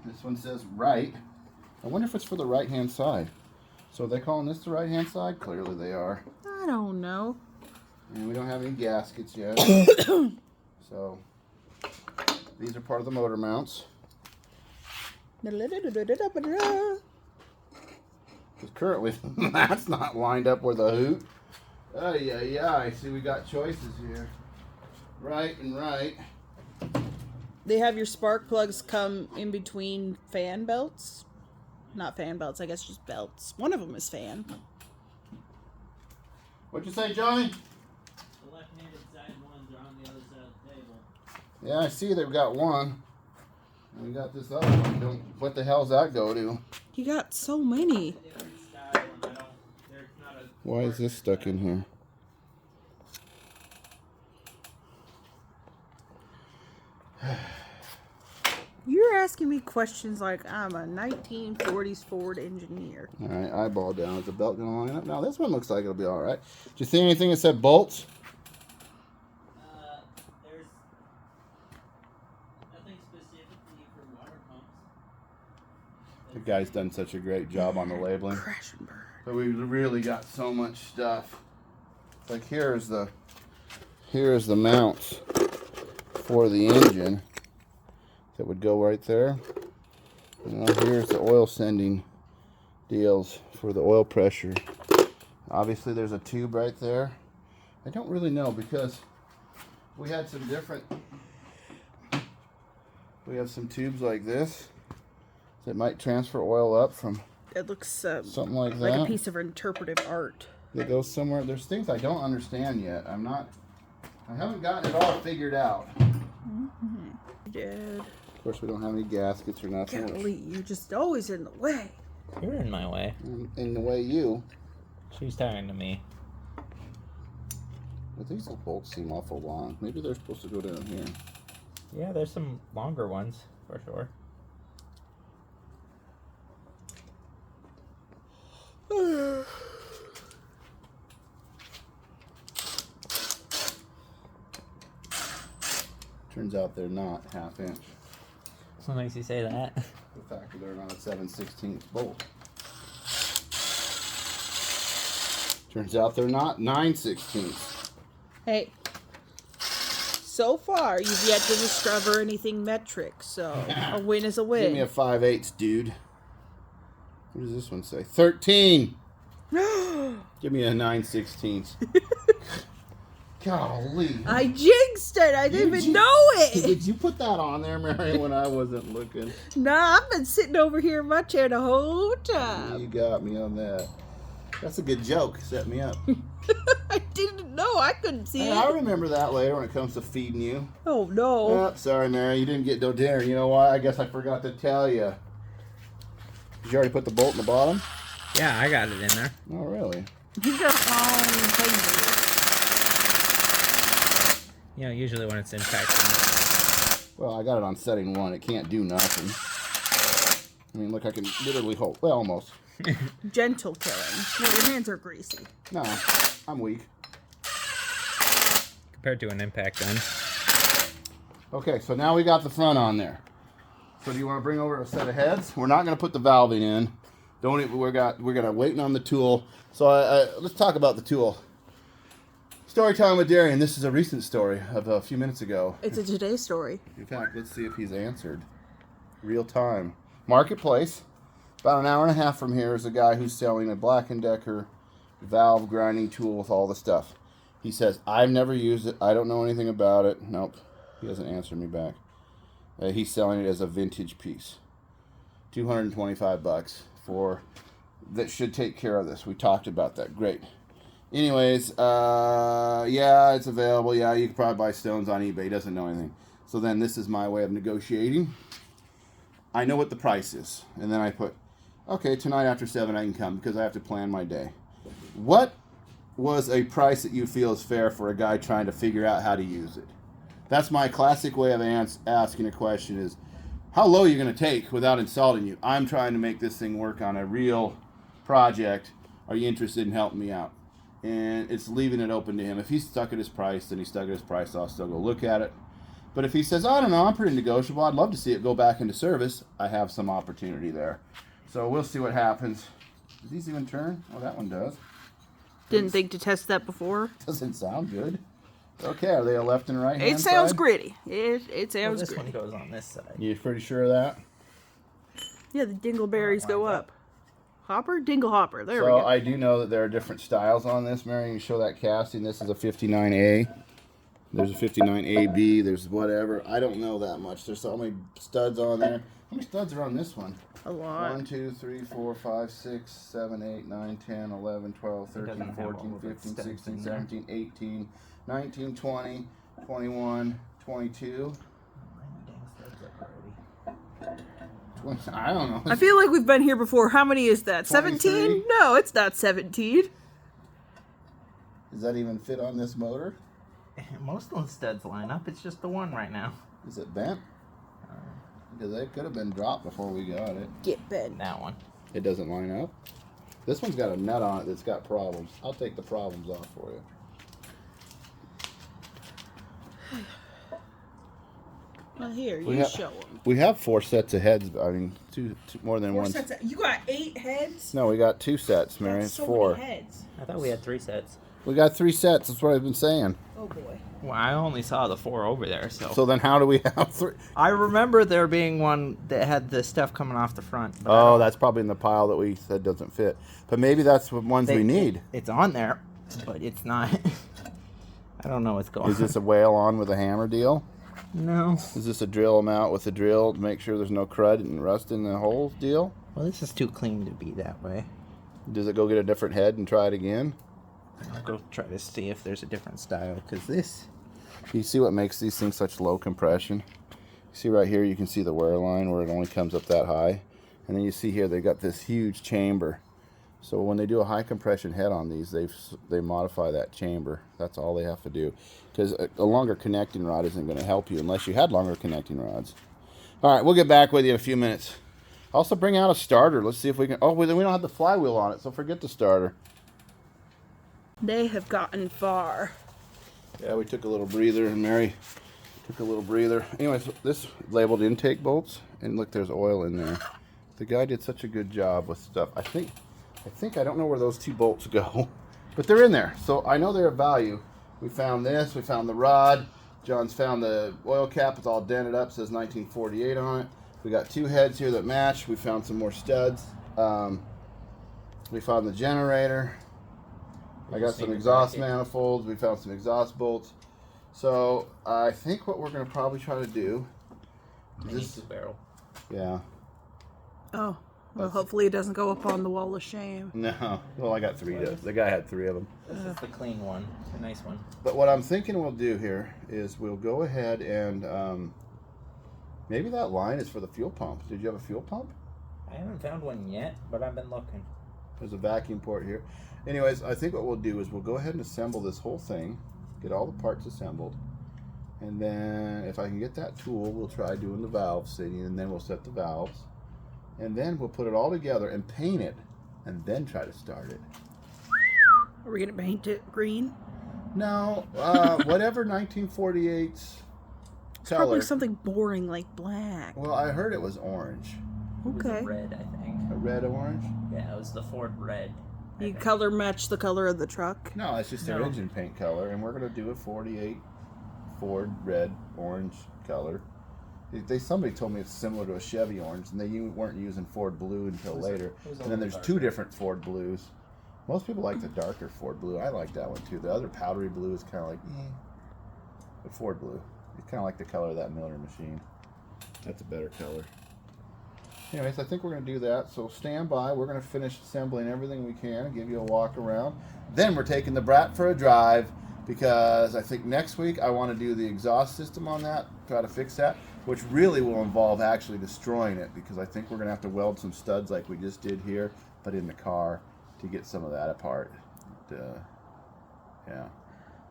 [SPEAKER 4] This one says right. I wonder if it's for the right-hand side. So are they calling this the right-hand side? Clearly they are.
[SPEAKER 2] I don't know.
[SPEAKER 4] And we don't have any gaskets yet. So these are part of the motor mounts. Because currently that's not lined up with a hoot. Oh yeah. I see we got choices here. Right and right.
[SPEAKER 2] They have your spark plugs come in between fan belts. Not fan belts, I guess just belts. One of them is fan.
[SPEAKER 4] What'd you say, Johnny?
[SPEAKER 3] The left-handed side ones are on the other side of the table.
[SPEAKER 4] Yeah, I see they've got one. And we got this other one. What the hell's that go to?
[SPEAKER 2] You got so many.
[SPEAKER 3] Different style, and there's not a.
[SPEAKER 4] Why is this stuck in here?
[SPEAKER 2] You're asking me questions like I'm a 1940s Ford engineer.
[SPEAKER 4] All right, eyeball down. Is the belt going to line up? Now, this one looks like it'll be all right. Did you see anything that said bolts?
[SPEAKER 3] There's nothing specifically for water pumps.
[SPEAKER 4] The guy's done such a great job on the labeling.
[SPEAKER 2] Crash and burn.
[SPEAKER 4] But we really got so much stuff. Like here's the mounts for the engine that would go right there. You know, here's the oil sending deals for the oil pressure. Obviously there's a tube right there. I don't really know because we had some different, we have some tubes like this that might transfer oil up from
[SPEAKER 2] It looks
[SPEAKER 4] something like that.
[SPEAKER 2] like a piece of interpretive art.
[SPEAKER 4] That goes somewhere. There's things I don't understand yet. I haven't gotten it all figured out.
[SPEAKER 2] Dad,
[SPEAKER 4] Of course, we don't have any gaskets or nothing.
[SPEAKER 2] golly, you're just always in the way.
[SPEAKER 3] You're in my way.
[SPEAKER 4] In the way you.
[SPEAKER 3] She's talking to me.
[SPEAKER 4] But these bolts seem awful long. Maybe they're supposed to go down here.
[SPEAKER 3] Yeah, there's some longer ones for sure.
[SPEAKER 4] Turns out they're not half inch.
[SPEAKER 3] What makes you say that?
[SPEAKER 4] The fact that they're not a 7/16 bolt. Turns out they're not 9/16.
[SPEAKER 2] Hey, so far you've yet to discover anything metric, so a win is a win.
[SPEAKER 4] Give me a 5/8, dude. What does this one say? 13. Give me a 9/16. Golly.
[SPEAKER 2] I jinxed it. I didn't even know it.
[SPEAKER 4] Did you put that on there, Mary, when I wasn't looking?
[SPEAKER 2] Nah, I've been sitting over here in my chair the whole time.
[SPEAKER 4] You got me on that. That's a good joke. Set me up.
[SPEAKER 2] I didn't know. I couldn't see
[SPEAKER 4] Hey,
[SPEAKER 2] it.
[SPEAKER 4] I'll remember that later when it comes to feeding you.
[SPEAKER 2] Oh, no.
[SPEAKER 4] Oh, sorry, Mary. You didn't get no dinner. You know why? I guess I forgot to tell you. Did you already put the bolt in the bottom?
[SPEAKER 3] Yeah, I got it in there.
[SPEAKER 4] Oh, really?
[SPEAKER 2] He's got long fingers.
[SPEAKER 3] You know, usually when it's in tight.
[SPEAKER 4] Well, I got it on setting 1. It can't do nothing. I mean, look, I can literally hold. Well, almost.
[SPEAKER 2] Gentle killing. Well, your hands are greasy.
[SPEAKER 4] No, I'm weak.
[SPEAKER 3] Compared to an impact gun.
[SPEAKER 4] Okay, so now we got the front on there. So do you want to bring over a set of heads? We're not going to put the valving in. We're gonna waiting on the tool. So let's talk about the tool. Story time with Darian. This is a recent story of a few minutes ago.
[SPEAKER 2] It's a today story.
[SPEAKER 4] In fact, let's see if he's answered. Real time. Marketplace. About an hour and a half from here is a guy who's selling a Black & Decker valve grinding tool with all the stuff. He says, I've never used it. I don't know anything about it. Nope. He doesn't answer me back. He's selling it as a vintage piece. $225 for... That should take care of this. We talked about that. Great. Anyways, yeah, it's available. Yeah, you can probably buy stones on eBay. He doesn't know anything. So then this is my way of negotiating. I know what the price is. And then I put, okay, tonight after 7 I can come because I have to plan my day. What was a price that you feel is fair for a guy trying to figure out how to use it? That's my classic way of asking a question is, how low are you going to take without insulting you? I'm trying to make this thing work on a real project. Are you interested in helping me out? And it's leaving it open to him. If he's stuck at his price, then he's stuck at his price. I'll still go look at it. But if he says, I don't know, I'm pretty negotiable, I'd love to see it go back into service, I have some opportunity there. So we'll see what happens. Does these even turn? Oh, that one does.
[SPEAKER 2] Didn't think to test that before.
[SPEAKER 4] Doesn't sound good. Okay, are they a left and right hand
[SPEAKER 2] It sounds
[SPEAKER 4] side?
[SPEAKER 2] gritty. It sounds
[SPEAKER 3] This
[SPEAKER 2] gritty.
[SPEAKER 3] one goes on this side.
[SPEAKER 4] You pretty sure of that?
[SPEAKER 2] Yeah, the dingleberries go up. Hopper? Dingle hopper. There we
[SPEAKER 4] So
[SPEAKER 2] go.
[SPEAKER 4] I do know that there are different styles on this, Mary. You show that casting. This is a 59A. There's a 59AB. There's whatever. I don't know that much. There's so many studs on there. How many studs are on this one?
[SPEAKER 2] A lot.
[SPEAKER 4] 1, 2, 3, 4, 5, 6, 7, 8, 9, 10, 11, 12, 13,
[SPEAKER 3] doesn't have
[SPEAKER 4] 14,
[SPEAKER 3] all of its
[SPEAKER 4] 15,
[SPEAKER 3] studs
[SPEAKER 4] 16,
[SPEAKER 3] in there.
[SPEAKER 4] 17, 18, 19, 20, 21, 22. I don't know.
[SPEAKER 2] I feel like we've been here before. How many is that?
[SPEAKER 4] 23?
[SPEAKER 2] 17? No, it's not 17.
[SPEAKER 4] Does that even fit on this motor?
[SPEAKER 3] Most of the studs line up. It's just the one right now.
[SPEAKER 4] Is it bent? Because it could have been dropped before we got it.
[SPEAKER 2] Get bent.
[SPEAKER 3] That one.
[SPEAKER 4] It doesn't line up. This one's got a nut on it that's got problems. I'll take the problems off for you.
[SPEAKER 2] Well, here,
[SPEAKER 4] We
[SPEAKER 2] you
[SPEAKER 4] ha-
[SPEAKER 2] show them.
[SPEAKER 4] We have 4 sets of heads. I mean, two more than one.
[SPEAKER 2] You got 8 heads?
[SPEAKER 4] No, we got 2 sets, Mary.
[SPEAKER 2] That's
[SPEAKER 4] It's
[SPEAKER 2] so
[SPEAKER 4] 4.
[SPEAKER 2] many heads.
[SPEAKER 3] I thought we had 3 sets.
[SPEAKER 4] We got 3 sets. That's what I've been saying.
[SPEAKER 2] Oh, boy.
[SPEAKER 3] Well, I only saw the 4 over there, so.
[SPEAKER 4] So then, how do we have 3?
[SPEAKER 3] I remember there being one that had the stuff coming off the front. But I
[SPEAKER 4] Oh,
[SPEAKER 3] don't-
[SPEAKER 4] that's probably in the pile that we said doesn't fit. But maybe that's the ones we need.
[SPEAKER 3] It's on there, but it's not. I don't know what's going on.
[SPEAKER 4] Is this a whale on with a hammer deal?
[SPEAKER 3] No.
[SPEAKER 4] Is this a drill them out with a drill to make sure there's no crud and rust in the holes deal?
[SPEAKER 3] Well, this is too clean to be that way.
[SPEAKER 4] Does it go get a different head and try it again?
[SPEAKER 3] I'll go try to see if there's a different style, because this...
[SPEAKER 4] You see what makes these things such low compression? See right here, you can see the wear line where it only comes up that high. And then you see here, they got this huge chamber. So when they do a high compression head on these, they modify that chamber. That's all they have to do. Because a longer connecting rod isn't going to help you unless you had longer connecting rods. All right, we'll get back with you in a few minutes. Also bring out a starter. Let's see if we can... Oh, we don't have the flywheel on it, so forget the starter.
[SPEAKER 2] They have gotten far.
[SPEAKER 4] Yeah, we took a little breather, and Mary took a little breather. Anyways, this labeled intake bolts, and look, there's oil in there. The guy did such a good job with stuff. I think I don't know where those 2 bolts go, but they're in there, so I know they're of value. We found this. We found the rod. John's found the oil cap. It's all dented up. Says 1948 on it. We got 2 heads here that match. We found some more studs. We found the generator. I got some exhaust manifolds. We found some exhaust bolts. So I think what we're going to probably try to do is
[SPEAKER 3] barrel.
[SPEAKER 4] Yeah.
[SPEAKER 2] Oh. Well, hopefully it doesn't go up on the wall of shame.
[SPEAKER 4] No. Well, I got 3. The guy had 3 of them.
[SPEAKER 3] This is the clean one, the nice one.
[SPEAKER 4] But what I'm thinking we'll do here is we'll go ahead and maybe that line is for the fuel pump. Did you have a fuel pump?
[SPEAKER 3] I haven't found one yet, but I've been looking.
[SPEAKER 4] There's a vacuum port here. Anyways, I think what we'll do is we'll go ahead and assemble this whole thing, get all the parts assembled, and then if I can get that tool, we'll try doing the valve fitting, and then we'll set the valves, and then we'll put it all together and paint it, and then try to start it.
[SPEAKER 2] Are we going to paint it green?
[SPEAKER 4] No, whatever 1948's
[SPEAKER 2] It's
[SPEAKER 4] color.
[SPEAKER 2] probably something boring like black.
[SPEAKER 4] Well, I heard it was orange.
[SPEAKER 3] It was
[SPEAKER 2] Okay.
[SPEAKER 3] a red, I think.
[SPEAKER 4] A red orange?
[SPEAKER 3] Yeah, it was the Ford red. I
[SPEAKER 2] You
[SPEAKER 3] think.
[SPEAKER 2] color match the color of the truck?
[SPEAKER 4] No, it's just their
[SPEAKER 3] No.
[SPEAKER 4] engine paint color, and we're going to do a 48 Ford red orange color. Somebody told me it's similar to a Chevy orange, and they weren't using Ford blue until
[SPEAKER 3] It was-
[SPEAKER 4] later.
[SPEAKER 3] it was a
[SPEAKER 4] And then
[SPEAKER 3] little
[SPEAKER 4] there's 2
[SPEAKER 3] darker.
[SPEAKER 4] different Ford blues.
[SPEAKER 1] Most people like the darker Ford blue. I like that one too. The other powdery blue is kind of like, but Ford blue. It's kind of like the color of that Miller machine. That's a better color. Anyways, I think we're going to do that. So stand by. We're going to finish assembling everything we can and give you a walk around. Then we're taking the Brat for a drive because I think next week I want to do the exhaust system on that, try to fix that, which really will involve actually destroying it because I think we're going to have to weld some studs like we just did here, but in the car to get some of that apart. Yeah.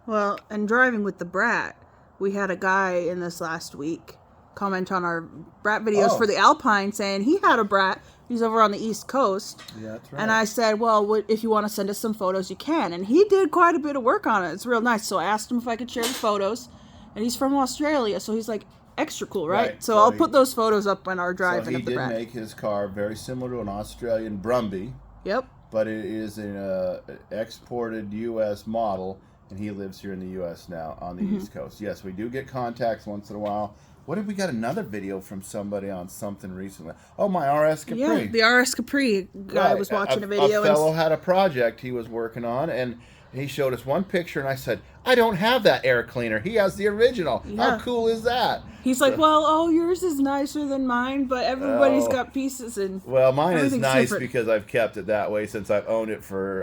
[SPEAKER 2] Well, and driving with the Brat, we had a guy in this last week comment on our Brat videos for the Alpine saying he had a Brat. He's over on the East Coast.
[SPEAKER 1] Yeah, that's right.
[SPEAKER 2] And I said, well, if you want to send us some photos, you can. And he did quite a bit of work on it. It's real nice. So I asked him if I could share the photos. And he's from Australia, so he's like extra cool, right? So I'll put those photos up on our driving of the Brat.
[SPEAKER 1] He did make his car very similar to an Australian Brumby.
[SPEAKER 2] Yep.
[SPEAKER 1] But it is an exported U.S. model, and he lives here in the U.S. now on the East Coast. Yes, we do get contacts once in a while. What did we got another video from somebody on something recently? Oh, my RS Capri.
[SPEAKER 2] Yeah, the RS Capri guy was watching a video.
[SPEAKER 1] A fellow had a project he was working on, and he showed us one picture, and I said, I don't have that air cleaner. He has the original.
[SPEAKER 2] Yeah.
[SPEAKER 1] How cool is that?
[SPEAKER 2] He's like, well, yours is nicer than mine, but everybody's got pieces. And
[SPEAKER 1] well, mine is nice
[SPEAKER 2] different.
[SPEAKER 1] because I've kept it that way since I've owned it for...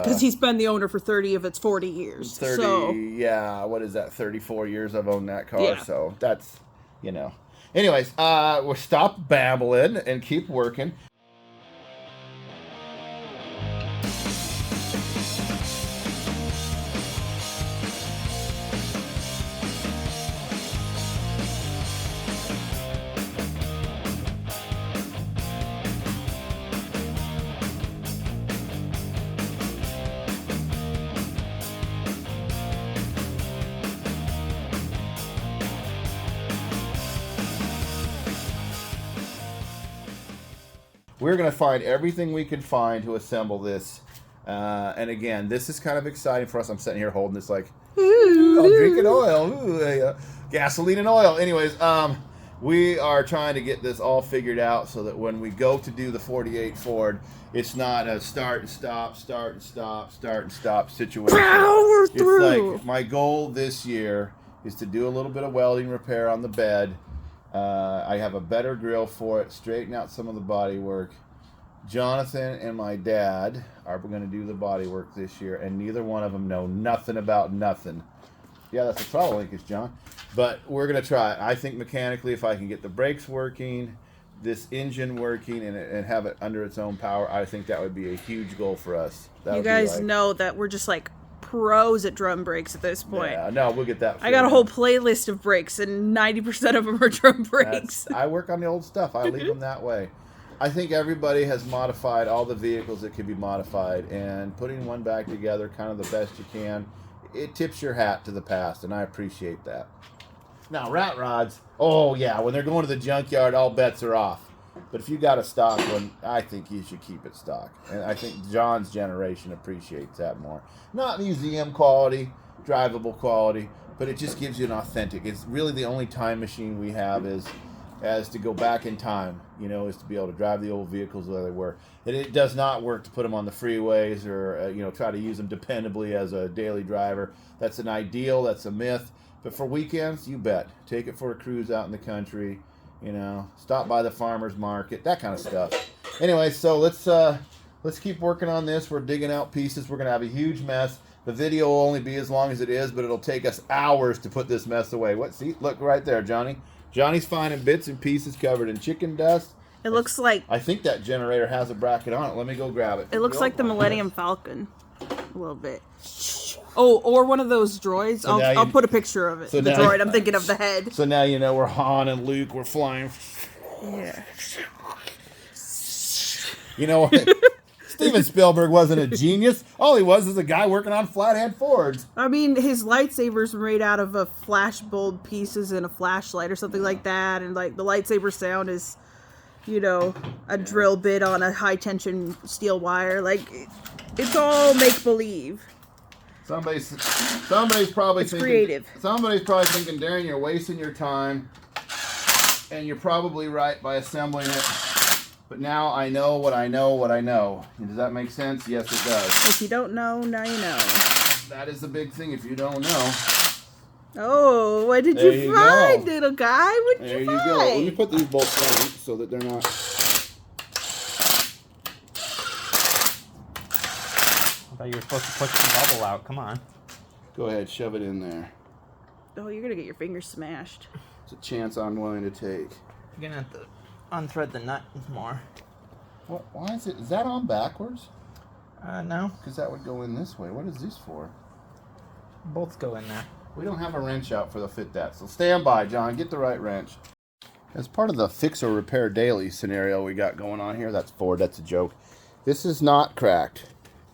[SPEAKER 2] because he's been the owner for 30 of its 40 years.
[SPEAKER 1] 30,
[SPEAKER 2] so.
[SPEAKER 1] Yeah, what is that, 34 years I've owned that car,
[SPEAKER 2] Yeah.
[SPEAKER 1] So that's, you know. Anyways, we'll stop babbling and keep working. We're going to find everything we can find to assemble this. And again, this is kind of exciting for us. I'm sitting here holding this like, ooh, I'm drinking oil. Ooh, gasoline and oil. Anyways, we are trying to get this all figured out so that when we go to do the 48 Ford, it's not a start and stop situation.
[SPEAKER 2] Power through.
[SPEAKER 1] It's like my goal this year is to do a little bit of welding repair on the bed. I have a better grill for it, straighten out some of the body work. Jonathan and my dad are going to do the body work this year, and neither one of them know nothing about nothing. Yeah, that's the throttle linkage, John. But we're going to try it. I think mechanically, if I can get the brakes working, this engine working, and have it under its own power, I think that would be a huge goal for us.
[SPEAKER 2] You guys know that we're just like pros at drum brakes at this point.
[SPEAKER 1] Yeah, no, we'll get that.
[SPEAKER 2] I got a whole playlist of brakes, and 90% of them are drum brakes.
[SPEAKER 1] I work on the old stuff. I leave them that way. I think everybody has modified all the vehicles that could be modified, and putting one back together kind of the best you can, it tips your hat to the past, and I appreciate that. Now, rat rods, oh yeah, when they're going to the junkyard, all bets are off. But if you got a stock one, I think you should keep it stock. And I think John's generation appreciates that more. Not museum quality, drivable quality, but it just gives you an authentic. It's really the only time machine we have as to go back in time, is to be able to drive the old vehicles where they were. And it does not work to put them on the freeways or, try to use them dependably as a daily driver. That's an ideal, that's a myth. But for weekends, you bet. Take it for a cruise out in the country. Stop by the farmer's market, that kind of stuff. Anyway, so let's keep working on this. We're digging out pieces. We're going to have a huge mess. The video will only be as long as it is, but it'll take us hours to put this mess away. See, look right there, Johnny. Johnny's finding bits and pieces covered in chicken dust.
[SPEAKER 2] It looks like...
[SPEAKER 1] I think that generator has a bracket on it. Let me go grab it.
[SPEAKER 2] It looks like the Millennium Falcon. A little bit. Oh, or one of those droids.
[SPEAKER 1] So
[SPEAKER 2] I'll put a picture of it.
[SPEAKER 1] So
[SPEAKER 2] the droid, I'm thinking of the head.
[SPEAKER 1] So now we're Han and Luke, we're flying.
[SPEAKER 2] Yeah.
[SPEAKER 1] Steven Spielberg wasn't a genius. All he was is a guy working on Flathead Fords.
[SPEAKER 2] I mean, his lightsabers were made out of a flash bulb pieces and a flashlight or something like that. And like the lightsaber sound is, a drill bit on a high tension steel wire. Like, it's all make believe.
[SPEAKER 1] Somebody's probably thinking,
[SPEAKER 2] creative.
[SPEAKER 1] Somebody's probably thinking, Darren, you're wasting your time, and you're probably right by assembling it But now I know what I know what I know. Does that make sense? Yes, it does.
[SPEAKER 2] If you don't know, now you know.
[SPEAKER 1] That is the big thing. If you don't know.
[SPEAKER 2] Oh, what did
[SPEAKER 1] There
[SPEAKER 2] you
[SPEAKER 1] you
[SPEAKER 2] find,
[SPEAKER 1] go.
[SPEAKER 2] little guy? What did
[SPEAKER 1] There
[SPEAKER 2] you
[SPEAKER 1] you
[SPEAKER 2] find?
[SPEAKER 1] go. Let me put these bolts on so that they're not.
[SPEAKER 3] I thought you were supposed to push the bubble out. Come on.
[SPEAKER 1] Go ahead, shove it in there.
[SPEAKER 2] Oh, you're gonna get your fingers smashed.
[SPEAKER 1] It's a chance I'm willing to take.
[SPEAKER 3] You're gonna have to unthread the nut more.
[SPEAKER 1] What? Why is it? Is that on backwards?
[SPEAKER 3] No.
[SPEAKER 1] Because that would go in this way. What is this for?
[SPEAKER 3] Both go in there.
[SPEAKER 1] We don't have a wrench out for the fit that. So stand by, John. Get the right wrench. As part of the fix or repair daily scenario we got going on here, that's Ford. That's a joke. This is not cracked.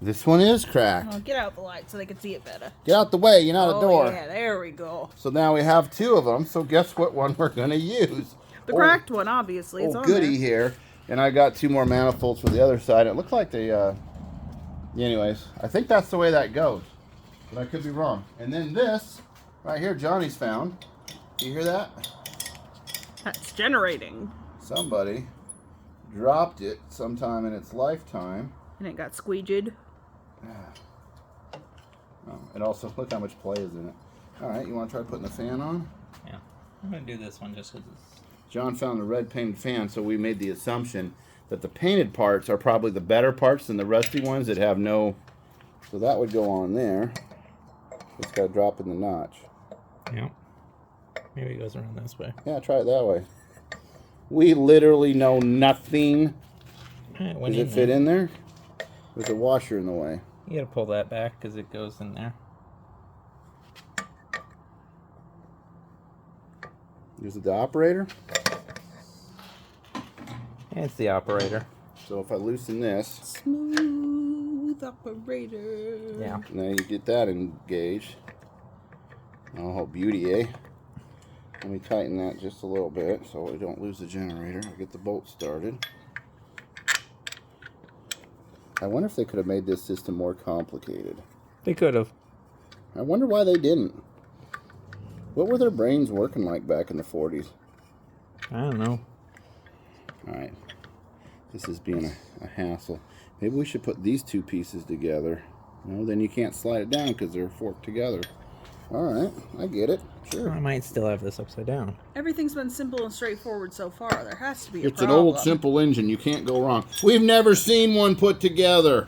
[SPEAKER 1] This one is cracked.
[SPEAKER 2] Oh, get out the light so they can see it better.
[SPEAKER 1] Get out the way. You're not a door.
[SPEAKER 2] Yeah, there we go.
[SPEAKER 1] So now we have two of them. So guess what one we're going to use?
[SPEAKER 2] The cracked one, obviously. It's on
[SPEAKER 1] goody
[SPEAKER 2] there.
[SPEAKER 1] here. And I got two more manifolds for the other side. It looks like they, anyways, I think that's the way that goes. But I could be wrong. And then this, right here, Johnny's found. Do you hear that?
[SPEAKER 2] That's generating.
[SPEAKER 1] Somebody dropped it sometime in its lifetime.
[SPEAKER 2] And it got squeegeed.
[SPEAKER 1] Oh, and also, look how much play is in it. All right, you want to try putting the fan on?
[SPEAKER 3] Yeah. I'm gonna do this one just because it's.
[SPEAKER 1] John found a red painted fan, so we made the assumption that the painted parts are probably the better parts than the rusty ones that have no. So that would go on there. It's got to drop in the notch.
[SPEAKER 3] Yeah. Maybe it goes around this way.
[SPEAKER 1] Yeah, try it that way. We literally know nothing. Does it fit in there? There's a washer in the way.
[SPEAKER 3] You gotta pull that back because it goes in there.
[SPEAKER 1] Is it the operator?
[SPEAKER 3] Yeah, it's the operator.
[SPEAKER 1] So if I loosen this,
[SPEAKER 2] Smooth operator.
[SPEAKER 3] Yeah.
[SPEAKER 1] now you get that engaged. Oh, beauty, eh? Let me tighten that just a little bit so we don't lose the generator. I'll get the bolt started. I wonder if they could have made this system more complicated.
[SPEAKER 3] They could have.
[SPEAKER 1] I wonder why they didn't. What were their brains working like back in the 40s?
[SPEAKER 3] I don't know.
[SPEAKER 1] Alright. This is being a hassle. Maybe we should put these two pieces together. No, then you can't slide it down because they're forked together. Alright, I get it. Sure.
[SPEAKER 3] I might still have this upside down.
[SPEAKER 2] Everything's been simple and straightforward so far. There has to be a
[SPEAKER 1] It's an
[SPEAKER 2] problem.
[SPEAKER 1] old, simple engine. You can't go wrong. We've never seen one put together.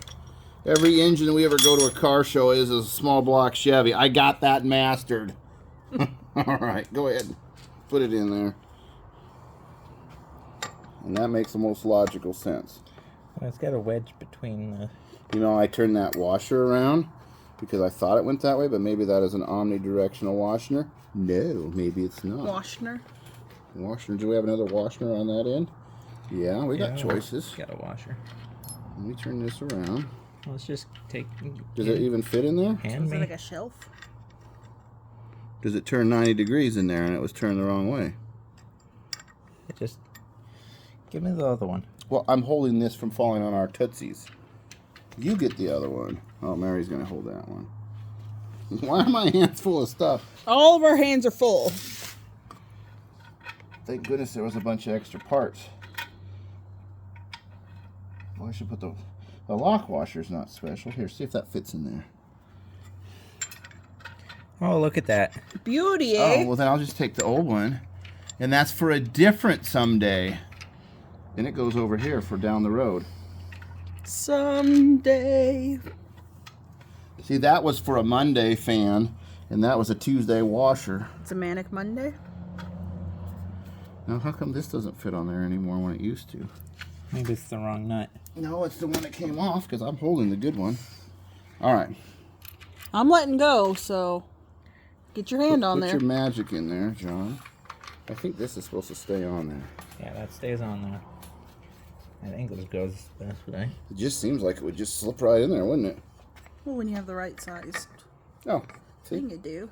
[SPEAKER 1] Every engine we ever go to a car show is a small block Chevy. I got that mastered. Alright, go ahead. Put it in there. And that makes the most logical sense.
[SPEAKER 3] Well, it's got a wedge between the...
[SPEAKER 1] You know, I turned that washer around because I thought it went that way, but maybe that is an omnidirectional washer. No, maybe it's not.
[SPEAKER 2] Washner.
[SPEAKER 1] Washer. Do we have another washer on that end? Yeah, we got choices.
[SPEAKER 3] Got a washer.
[SPEAKER 1] Let me turn this around.
[SPEAKER 3] Let's just take...
[SPEAKER 1] Does it even fit in there?
[SPEAKER 3] Hand
[SPEAKER 2] Is it
[SPEAKER 3] me.
[SPEAKER 2] like a shelf?
[SPEAKER 1] Does it turn 90 degrees in there and it was turned the wrong way?
[SPEAKER 3] Just... Give me the other one.
[SPEAKER 1] Well, I'm holding this from falling on our Tootsies. You get the other one. Oh, Mary's going to hold that one. Why are my hands full of stuff?
[SPEAKER 2] All of our hands are full.
[SPEAKER 1] Thank goodness there was a bunch of extra parts. Well, I should put the lock washer's not special. Here, see if that fits in there.
[SPEAKER 3] Oh, look at that.
[SPEAKER 2] Beauty, eh?
[SPEAKER 1] Oh, well then I'll just take the old one. And that's for a different someday. And it goes over here for down the road.
[SPEAKER 2] Someday.
[SPEAKER 1] See, that was for a Monday fan, and that was a Tuesday washer.
[SPEAKER 2] It's a Manic Monday.
[SPEAKER 1] Now, how come this doesn't fit on there anymore when it used to?
[SPEAKER 3] Maybe it's the wrong nut.
[SPEAKER 1] No, it's the one that came off, because I'm holding the good one. All right.
[SPEAKER 2] I'm letting go, so get your hand on
[SPEAKER 1] Put
[SPEAKER 2] there.
[SPEAKER 1] your magic in there, John. I think this is supposed to stay on there.
[SPEAKER 3] Yeah, that stays on there. I think this goes this way.
[SPEAKER 1] It just seems like it would just slip right in there, wouldn't it?
[SPEAKER 2] Well, when you have the right size
[SPEAKER 1] Oh, see?
[SPEAKER 2] thing you do.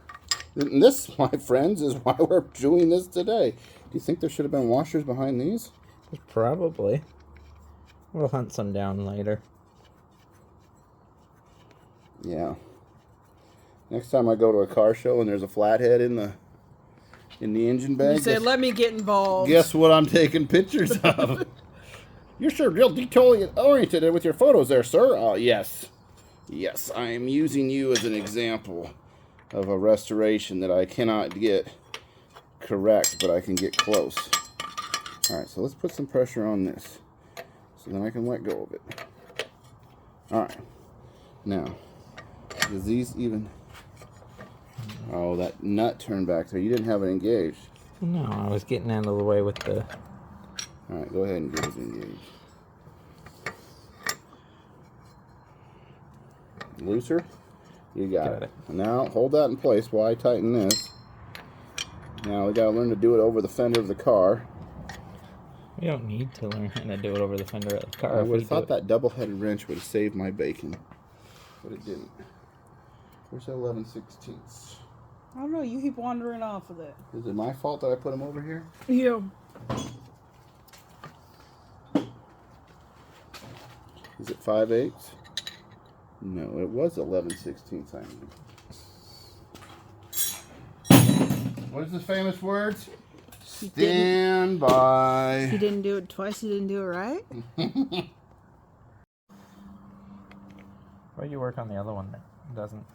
[SPEAKER 1] And this, my friends, is why we're doing this today. Do you think there should have been washers behind these?
[SPEAKER 3] Probably. We'll hunt some down later.
[SPEAKER 1] Yeah. Next time I go to a car show and there's a flathead in the engine bag,
[SPEAKER 2] You said, let me get involved.
[SPEAKER 1] guess what I'm taking pictures of?
[SPEAKER 4] You're sure real detail-oriented with your photos there, sir. Yes. Yes, I am using you as an example of a restoration that I cannot get correct, but I can get close. All right, so let's put some pressure on this so then I can let go of it. All right. Now, does these even... Oh, that nut turned back there. You didn't have it engaged.
[SPEAKER 3] No, I was getting out of the way with the...
[SPEAKER 4] All right, go ahead and get it engaged. Looser? You got it. Now, hold that in place while I tighten this. Now, we got to learn to do it over the fender of the car.
[SPEAKER 3] We don't need to learn how to do it over the fender of the car.
[SPEAKER 4] I would have thought that double-headed wrench would have saved my bacon, but it didn't. Where's that 11/16?
[SPEAKER 2] I don't know. You keep wandering off of it.
[SPEAKER 4] Is it my fault that I put them over here?
[SPEAKER 2] Yeah.
[SPEAKER 4] Is it 5/8? No, it was 11/16. I mean. What is the famous words? Stand by.
[SPEAKER 2] You didn't do it twice. You didn't do it right.
[SPEAKER 3] Why do you work on the other one that doesn't?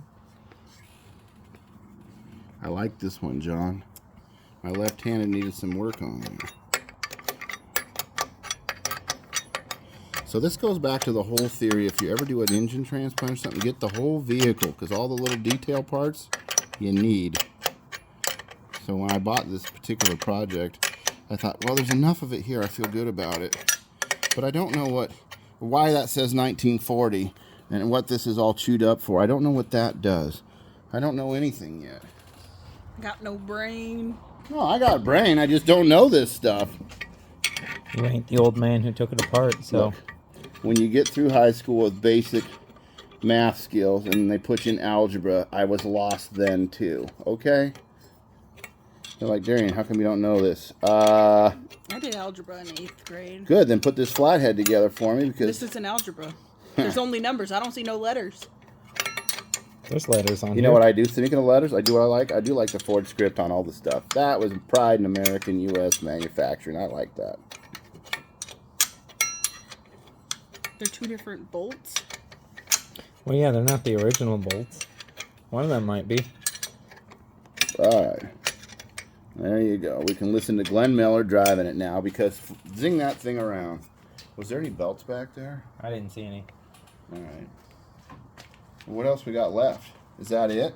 [SPEAKER 4] I like this one, John. My left-handed needed some work on there. So this goes back to the whole theory. If you ever do an engine transplant or something, get the whole vehicle, because all the little detail parts you need. So when I bought this particular project, I thought, well, there's enough of it here. I feel good about it. But I don't know why that says 1940 and what this is all chewed up for. I don't know what that does. I don't know anything yet.
[SPEAKER 2] Got no brain.
[SPEAKER 4] No, I got a brain. I just don't know this stuff.
[SPEAKER 3] You ain't the old man who took it apart, so...
[SPEAKER 4] Look, when you get through high school with basic math skills and they put you in algebra, I was lost then too, okay? They're like, Darian, how come you don't know this?
[SPEAKER 2] I did algebra in 8th grade.
[SPEAKER 4] Good, then put this flathead together for me because...
[SPEAKER 2] This isn't algebra. There's only numbers. I don't see no letters.
[SPEAKER 3] There's letters on
[SPEAKER 4] You
[SPEAKER 3] here.
[SPEAKER 4] know what I do? Speaking of letters, I do what I like. I do like the Ford script on all the stuff. That was pride in American U.S. manufacturing. I like that.
[SPEAKER 2] They're two different bolts.
[SPEAKER 3] Well, yeah, they're not the original bolts. One of them might be.
[SPEAKER 4] All right. There you go. We can listen to Glenn Miller driving it now because zing that thing around. Was there any belts back there?
[SPEAKER 3] I didn't see any.
[SPEAKER 4] All right. What else we got left? Is that it?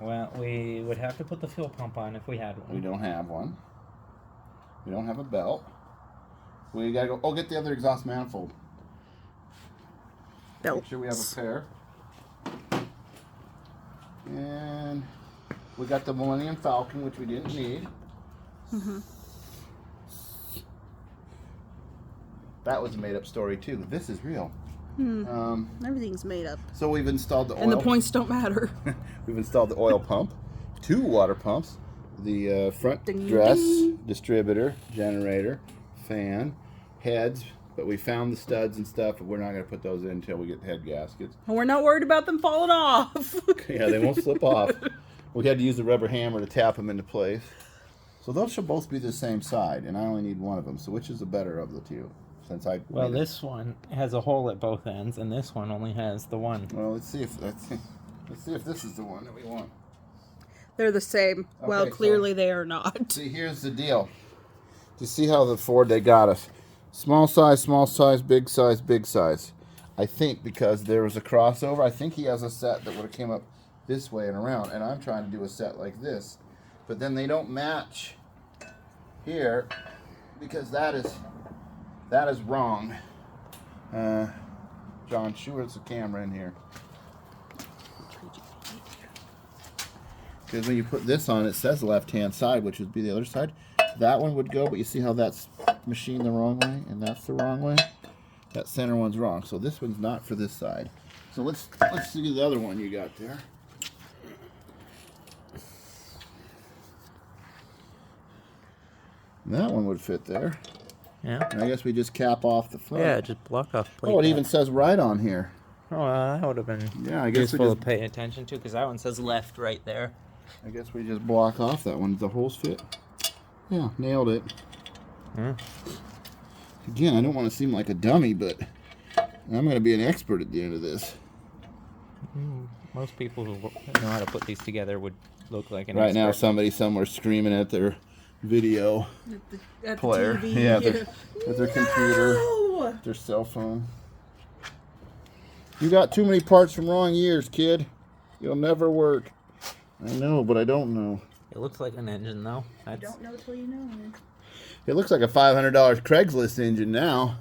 [SPEAKER 3] Well, we would have to put the fuel pump on if we had one.
[SPEAKER 4] We don't have one. We don't have a belt. We gotta go. Oh, get the other exhaust manifold.
[SPEAKER 2] Belts.
[SPEAKER 4] Make sure we have a pair. And we got the Millennium Falcon, which we didn't need.
[SPEAKER 2] Mm-hmm.
[SPEAKER 4] That was a made-up story too. This is real.
[SPEAKER 2] Everything's made up.
[SPEAKER 4] So we've installed the oil.
[SPEAKER 2] And the points don't matter.
[SPEAKER 4] We've installed the oil pump, 2 water pumps, the front
[SPEAKER 2] Ding,
[SPEAKER 4] dress,
[SPEAKER 2] ding.
[SPEAKER 4] distributor, generator, fan, heads. But we found the studs and stuff, but we're not going to put those in until we get the head gaskets.
[SPEAKER 2] And we're not worried about them falling off.
[SPEAKER 4] Yeah, they won't slip off. We had to use a rubber hammer to tap them into place. So those should both be the same side, and I only need one of them. So which is the better of the two? Since I
[SPEAKER 3] Well, this one has a hole at both ends, and this one only has the one.
[SPEAKER 4] Well, let's see if this is the one that we want.
[SPEAKER 2] They're the same. Well,
[SPEAKER 4] Okay,
[SPEAKER 2] clearly they are not.
[SPEAKER 4] See, here's the deal. To see how the Ford they got us. Small size, big size, big size. I think because there was a crossover, I think he has a set that would have came up this way and around, and I'm trying to do a set like this. But then they don't match here because that is wrong. John, shoot us a camera in here. Because when you put this on, it says left-hand side, which would be the other side. That one would go, but you see how that's machined the wrong way, and that's the wrong way? That center one's wrong, so this one's not for this side. So let's see the other one you got there. That one would fit there.
[SPEAKER 3] Yeah.
[SPEAKER 4] And I guess we just cap off the front.
[SPEAKER 3] Yeah, just block off plate.
[SPEAKER 4] Oh, it even says right on here.
[SPEAKER 3] Oh, that would have been
[SPEAKER 4] Yeah, I guess we
[SPEAKER 3] useful
[SPEAKER 4] just,
[SPEAKER 3] to pay attention to, because that one says left right there.
[SPEAKER 4] I guess we just block off that one. The holes fit. Yeah, nailed it.
[SPEAKER 3] Hmm.
[SPEAKER 4] Again, I don't want to seem like a dummy, but I'm going to be an expert at the end of this.
[SPEAKER 3] Most people who know how to put these together would look like an
[SPEAKER 4] Right now,
[SPEAKER 3] expert.
[SPEAKER 4] somebody somewhere screaming at their video
[SPEAKER 2] At the
[SPEAKER 4] player.
[SPEAKER 2] TV.
[SPEAKER 4] Yeah, at their computer,
[SPEAKER 2] No!
[SPEAKER 4] their cell phone. You got too many parts from wrong years, kid. You'll never work. I know, but I don't know.
[SPEAKER 3] It looks like an engine, though.
[SPEAKER 2] You don't know till you know.
[SPEAKER 4] It looks like a $500 Craigslist engine now.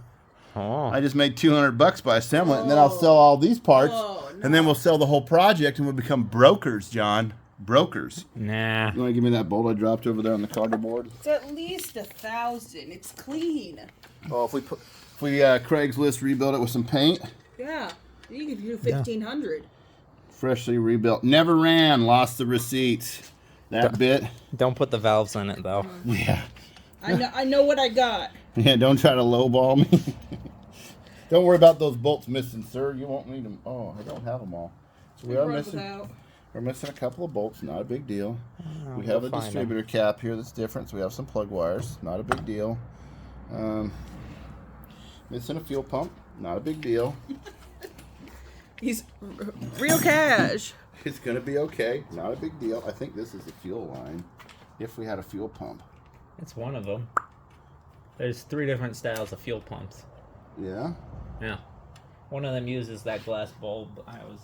[SPEAKER 3] Oh.
[SPEAKER 4] I just made $200 by assembling it, and then I'll sell all these parts,
[SPEAKER 2] Oh, no.
[SPEAKER 4] and then we'll sell the whole project, and we'll become brokers, John. Brokers.
[SPEAKER 3] Nah.
[SPEAKER 4] You want to give me that bolt I dropped over there on the cardboard?
[SPEAKER 2] It's at least 1,000. It's clean.
[SPEAKER 4] Oh, if we Craigslist rebuild it with some paint,
[SPEAKER 2] Yeah. You could do 1,500.
[SPEAKER 4] freshly rebuilt, never ran, lost the receipts. That bit,
[SPEAKER 3] Don't put the valves in it, though.
[SPEAKER 4] yeah.
[SPEAKER 2] I know what I got.
[SPEAKER 4] Yeah, don't try to lowball me. Don't worry about those bolts missing, sir. You won't need them. Oh, I don't have them all. So we are missing. We're missing a couple of bolts. Not a big deal. We have a
[SPEAKER 3] find 'em.
[SPEAKER 4] distributor cap here that's different, so we have some plug wires. Not a big deal. Missing a fuel pump. Not a big deal.
[SPEAKER 2] He's real cash.
[SPEAKER 4] It's gonna be okay. Not a big deal. I think this is the fuel line. If we had a fuel pump.
[SPEAKER 3] It's one of them. There's 3 different styles of fuel pumps.
[SPEAKER 4] Yeah.
[SPEAKER 3] Yeah. One of them uses that glass bulb I was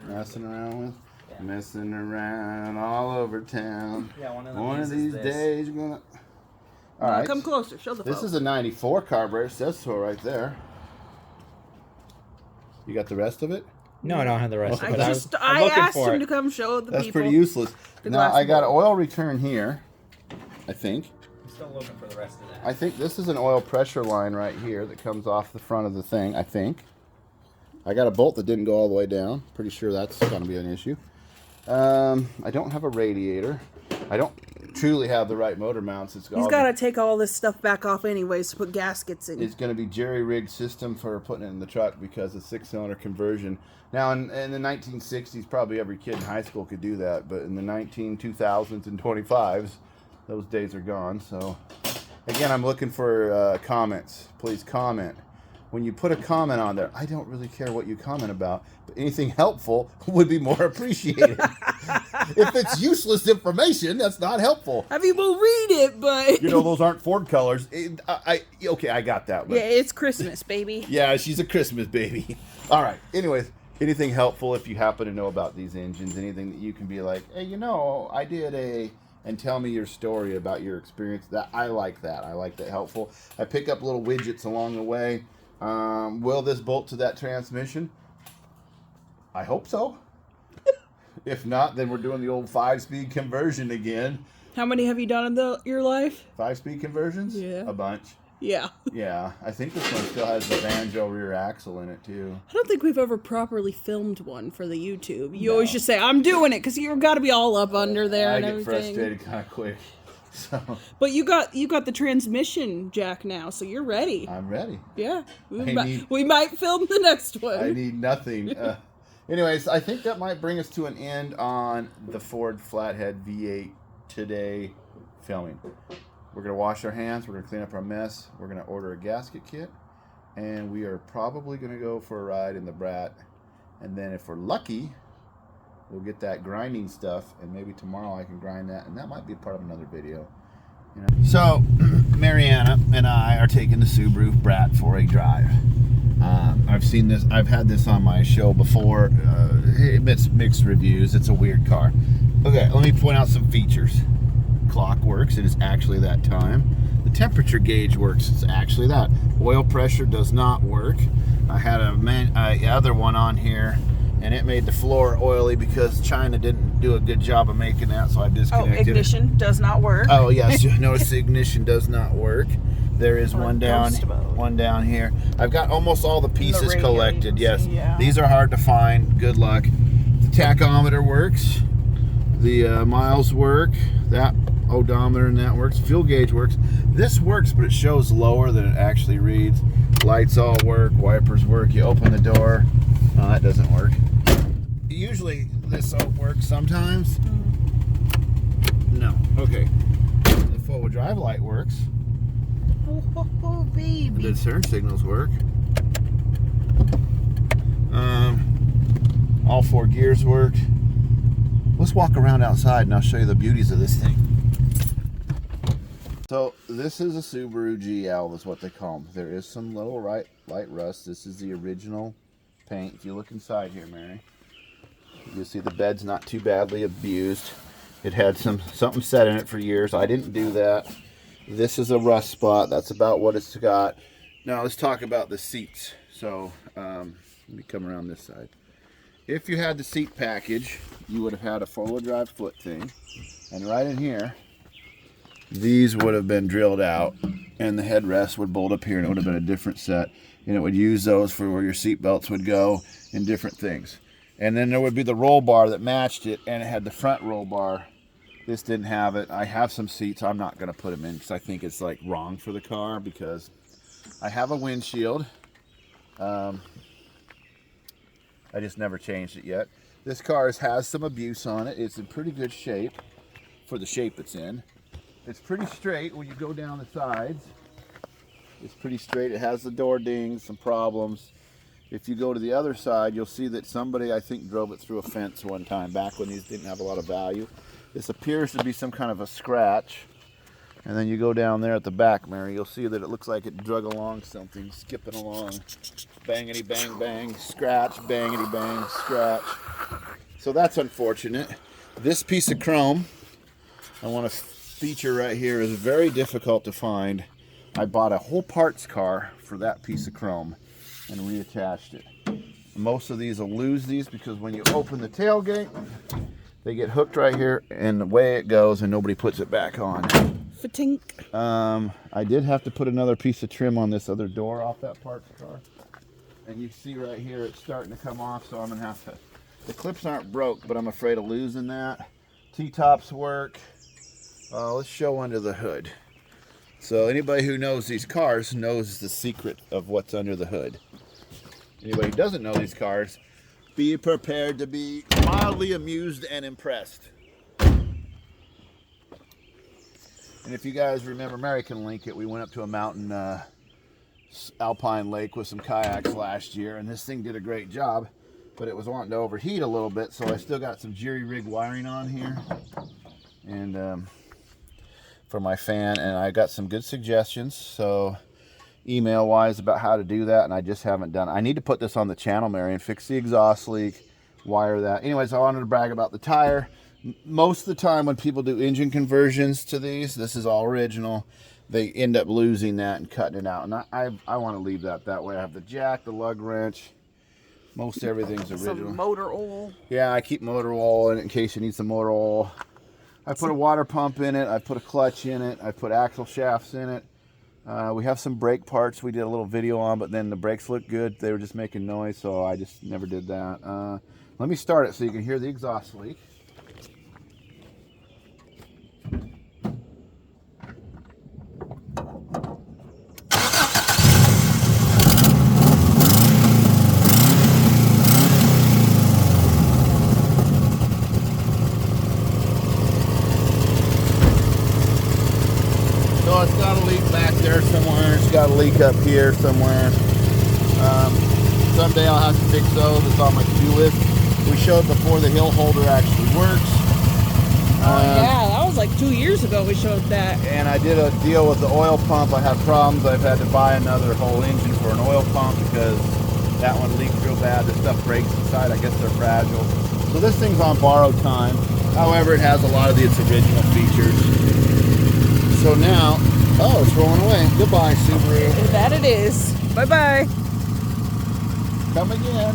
[SPEAKER 3] messing around with. Yeah.
[SPEAKER 4] Messing around all over town.
[SPEAKER 3] Yeah, one of them
[SPEAKER 4] One of
[SPEAKER 3] uses
[SPEAKER 4] these
[SPEAKER 3] this.
[SPEAKER 4] days you're gonna. All
[SPEAKER 2] No,
[SPEAKER 4] right.
[SPEAKER 2] come closer. Show the
[SPEAKER 4] This
[SPEAKER 2] folks.
[SPEAKER 4] is a 94 carburetor. It says so right there. You got the rest of it?
[SPEAKER 3] No, I don't have the rest of it. I'm
[SPEAKER 2] I
[SPEAKER 3] looking
[SPEAKER 2] asked
[SPEAKER 3] for
[SPEAKER 2] him
[SPEAKER 3] it.
[SPEAKER 2] to come show the
[SPEAKER 4] That's
[SPEAKER 2] people.
[SPEAKER 4] pretty useless.
[SPEAKER 2] the
[SPEAKER 4] Now
[SPEAKER 2] glass
[SPEAKER 4] I got an
[SPEAKER 2] bulb.
[SPEAKER 4] oil return here. I think.
[SPEAKER 3] I'm still looking for the rest of that.
[SPEAKER 4] I think this is an oil pressure line right here that comes off the front of the thing. I think. I got a bolt that didn't go all the way down. Pretty sure that's going to be an issue. I don't have a radiator. I don't truly have the right motor mounts. It's
[SPEAKER 2] He's got to take all this stuff back off anyways to put gaskets in.
[SPEAKER 4] It's going to be jerry-rigged system for putting it in the truck because of 6-cylinder conversion. Now, in the 1960s, probably every kid in high school could do that, but in the 2000s and 25s, those days are gone. So, again, I'm looking for comments. Please comment. When you put a comment on there, I don't really care what you comment about, but anything helpful would be more appreciated. If it's useless information, that's not helpful.
[SPEAKER 2] I mean, we'll read it, but
[SPEAKER 4] You know, those aren't Ford colors. Okay, I got that one.
[SPEAKER 2] yeah, it's Christmas, baby.
[SPEAKER 4] Yeah, she's a Christmas baby. All right. Anyways, anything helpful if you happen to know about these engines, anything that you can be like, hey, you know, I did and tell me your story about your experience. That I like that. I like that helpful. I pick up little widgets along the way. Will this bolt to that transmission? I hope so. If not, then we're doing the old 5-speed conversion again.
[SPEAKER 2] How many have you done in your life?
[SPEAKER 4] 5-speed conversions?
[SPEAKER 2] Yeah.
[SPEAKER 4] A bunch.
[SPEAKER 2] Yeah.
[SPEAKER 4] Yeah, I think this one still has the banjo rear axle in it too.
[SPEAKER 2] I don't think we've ever properly filmed one for the YouTube. You always just say, I'm doing it, because you've got to be all up under there
[SPEAKER 4] I
[SPEAKER 2] and
[SPEAKER 4] get
[SPEAKER 2] everything.
[SPEAKER 4] frustrated kind of quick. So
[SPEAKER 2] But you got the transmission jack now, so you're ready.
[SPEAKER 4] I'm ready.
[SPEAKER 2] Yeah.
[SPEAKER 4] need-
[SPEAKER 2] We might film the next one.
[SPEAKER 4] I need nothing. Anyways, I think that might bring us to an end on the Ford Flathead V8 today filming. We're going to wash our hands. We're going to clean up our mess. We're going to order a gasket kit. And we are probably going to go for a ride in the Brat. And then if we're lucky, we'll get that grinding stuff. And maybe tomorrow I can grind that. And that might be part of another video. You know? So, Mariana and I are taking the Subaru Brat for a drive. I've seen this. I've had this on my show before. It's mixed reviews. It's a weird car. Okay, let me point out some features. Clock works. It is actually that time. The temperature gauge works. It's actually that. Oil pressure does not work. I had a other one on here, and it made the floor oily because China didn't do a good job of making that, so I disconnected it.
[SPEAKER 2] ignition does not work.
[SPEAKER 4] Oh yes, notice the ignition does not work. There is
[SPEAKER 2] Or
[SPEAKER 4] one down,
[SPEAKER 2] ghost mode.
[SPEAKER 4] one down here. I've got almost all the pieces
[SPEAKER 2] radio,
[SPEAKER 4] collected.
[SPEAKER 2] you can
[SPEAKER 4] Yes,
[SPEAKER 2] see, yeah.
[SPEAKER 4] these are hard to find. Good luck. The tachometer works. The miles work. That odometer and that works. Fuel gauge works. This works, but it shows lower than it actually reads. Lights all work. Wipers work. You open the door. No, that doesn't work. Usually this works sometimes. No. Okay. The four-wheel drive light works.
[SPEAKER 2] Oh, baby.
[SPEAKER 1] The turn signals work. All 4 gears worked. Let's walk around outside and I'll show you the beauties of this thing. So this is a Subaru GL is what they call them. There is some little light rust. This is the original paint. If you look inside here, Mary, you'll see the bed's not too badly abused. It had something set in it for years. I didn't do that. This is a rust spot. That's about what it's got. Now let's talk about the seats. So let me come around this side. If you had the seat package, you would have had a 4-wheel drive foot thing. And right in here, these would have been drilled out and the headrest would bolt up here and it would have been a different set. And it would use those for where your seat belts would go and different things. And then there would be the roll bar that matched it and it had the front roll bar. This didn't have it. I have some seats. I'm not going to put them in because I think it's like wrong for the car because I have a windshield. I just never changed it yet. This car has some abuse on it. It's in pretty good shape for the shape it's in. It's pretty straight when you go down the sides. It's pretty straight. It has the door dings, some problems. If you go to the other side, you'll see that somebody, I think, drove it through a fence one time back when these didn't have a lot of value. This appears to be some kind of a scratch. And then you go down there at the back, Mary, you'll see that it looks like it drug along something, skipping along. Bangity bang bang, scratch, bangity bang, scratch. So that's unfortunate. This piece of chrome, I want to feature right here, is very difficult to find. I bought a whole parts car for that piece of chrome and reattached it. Most of these will lose these because when you open the tailgate, they get hooked right here and away it goes and nobody puts it back on.
[SPEAKER 2] Fatink.
[SPEAKER 1] I did have to put another piece of trim on this other door off that parts car. And you see right here it's starting to come off, so I'm going to have to... The clips aren't broke, but I'm afraid of losing that. T-tops work. Let's show under the hood. So anybody who knows these cars knows the secret of what's under the hood. Anybody who doesn't know these cars, be prepared to be mildly amused and impressed. And if you guys remember, Mary can link it. We went up to a mountain, Alpine Lake with some kayaks last year, and this thing did a great job, but it was wanting to overheat a little bit, so I still got some jury-rig wiring on here. And for my fan, and I got some good suggestions, so email-wise about how to do that, and I just haven't done it. I need to put this on the channel, Mary, and fix the exhaust leak, wire that. Anyways, I wanted to brag about the tire. Most of the time when people do engine conversions to these, this is all original, they end up losing that and cutting it out. And I want to leave that way. I have the jack, the lug wrench, most everything's original.
[SPEAKER 2] Some motor oil.
[SPEAKER 1] Yeah, I keep motor oil in it in case you need some motor oil. I put a water pump in it. I put a clutch in it. I put axle shafts in it. We have some brake parts we did a little video on, but then the brakes looked good. They were just making noise, so I just never did that. Let me start it so you can hear the exhaust leak. It's got a leak back there somewhere. It's got a leak up here somewhere. Someday I'll have to fix those. It's on my to-do list. We showed before the hill holder actually works.
[SPEAKER 2] Yeah, that was like 2 years ago we showed that.
[SPEAKER 1] And I did a deal with the oil pump. I had problems. I've had to buy another whole engine for an oil pump because that one leaked real bad. The stuff breaks inside. I guess they're fragile. So this thing's on borrowed time. However, it has a lot of its original features. So now, oh, it's rolling away. Goodbye, Subaru.
[SPEAKER 2] That it is. Bye-bye.
[SPEAKER 1] Come again.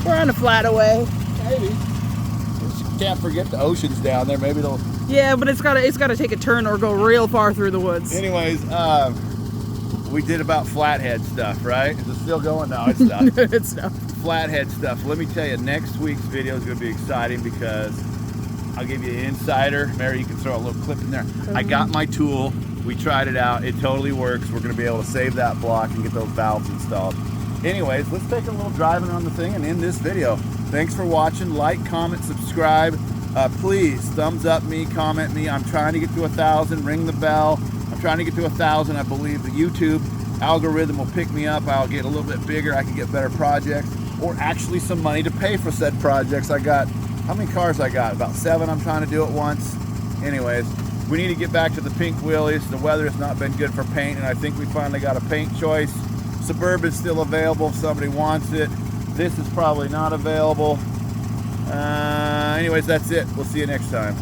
[SPEAKER 2] We're on a flat away.
[SPEAKER 1] Maybe. Can't forget the ocean's down there. Maybe they'll...
[SPEAKER 2] Yeah, but it's gotta take a turn or go real far through the woods.
[SPEAKER 1] Anyways, we did about Flathead stuff, right? Is it still going? No, it's not.
[SPEAKER 2] It's not.
[SPEAKER 1] Flathead stuff. Let me tell you, next week's video is going to be exciting because I'll give you an insider. Mary, you can throw a little clip in there. I got my tool. We tried it out. It totally works. We're going to be able to save that block and get those valves installed. Anyways, let's take a little driving on the thing and end this video. Thanks for watching. Like, comment, subscribe. Please thumbs up me, comment me. I'm trying to get to 1,000. Ring the bell. I'm trying to get to 1,000. I believe the YouTube algorithm will pick me up. I'll get a little bit bigger. I can get better projects, or actually some money to pay for said projects. I got, how many cars I got? About 7 I'm trying to do at once. Anyways, we need to get back to the pink wheelies. The weather has not been good for paint, and I think we finally got a paint choice. Suburban's still available if somebody wants it. This is probably not available. Anyways, that's it. We'll see you next time.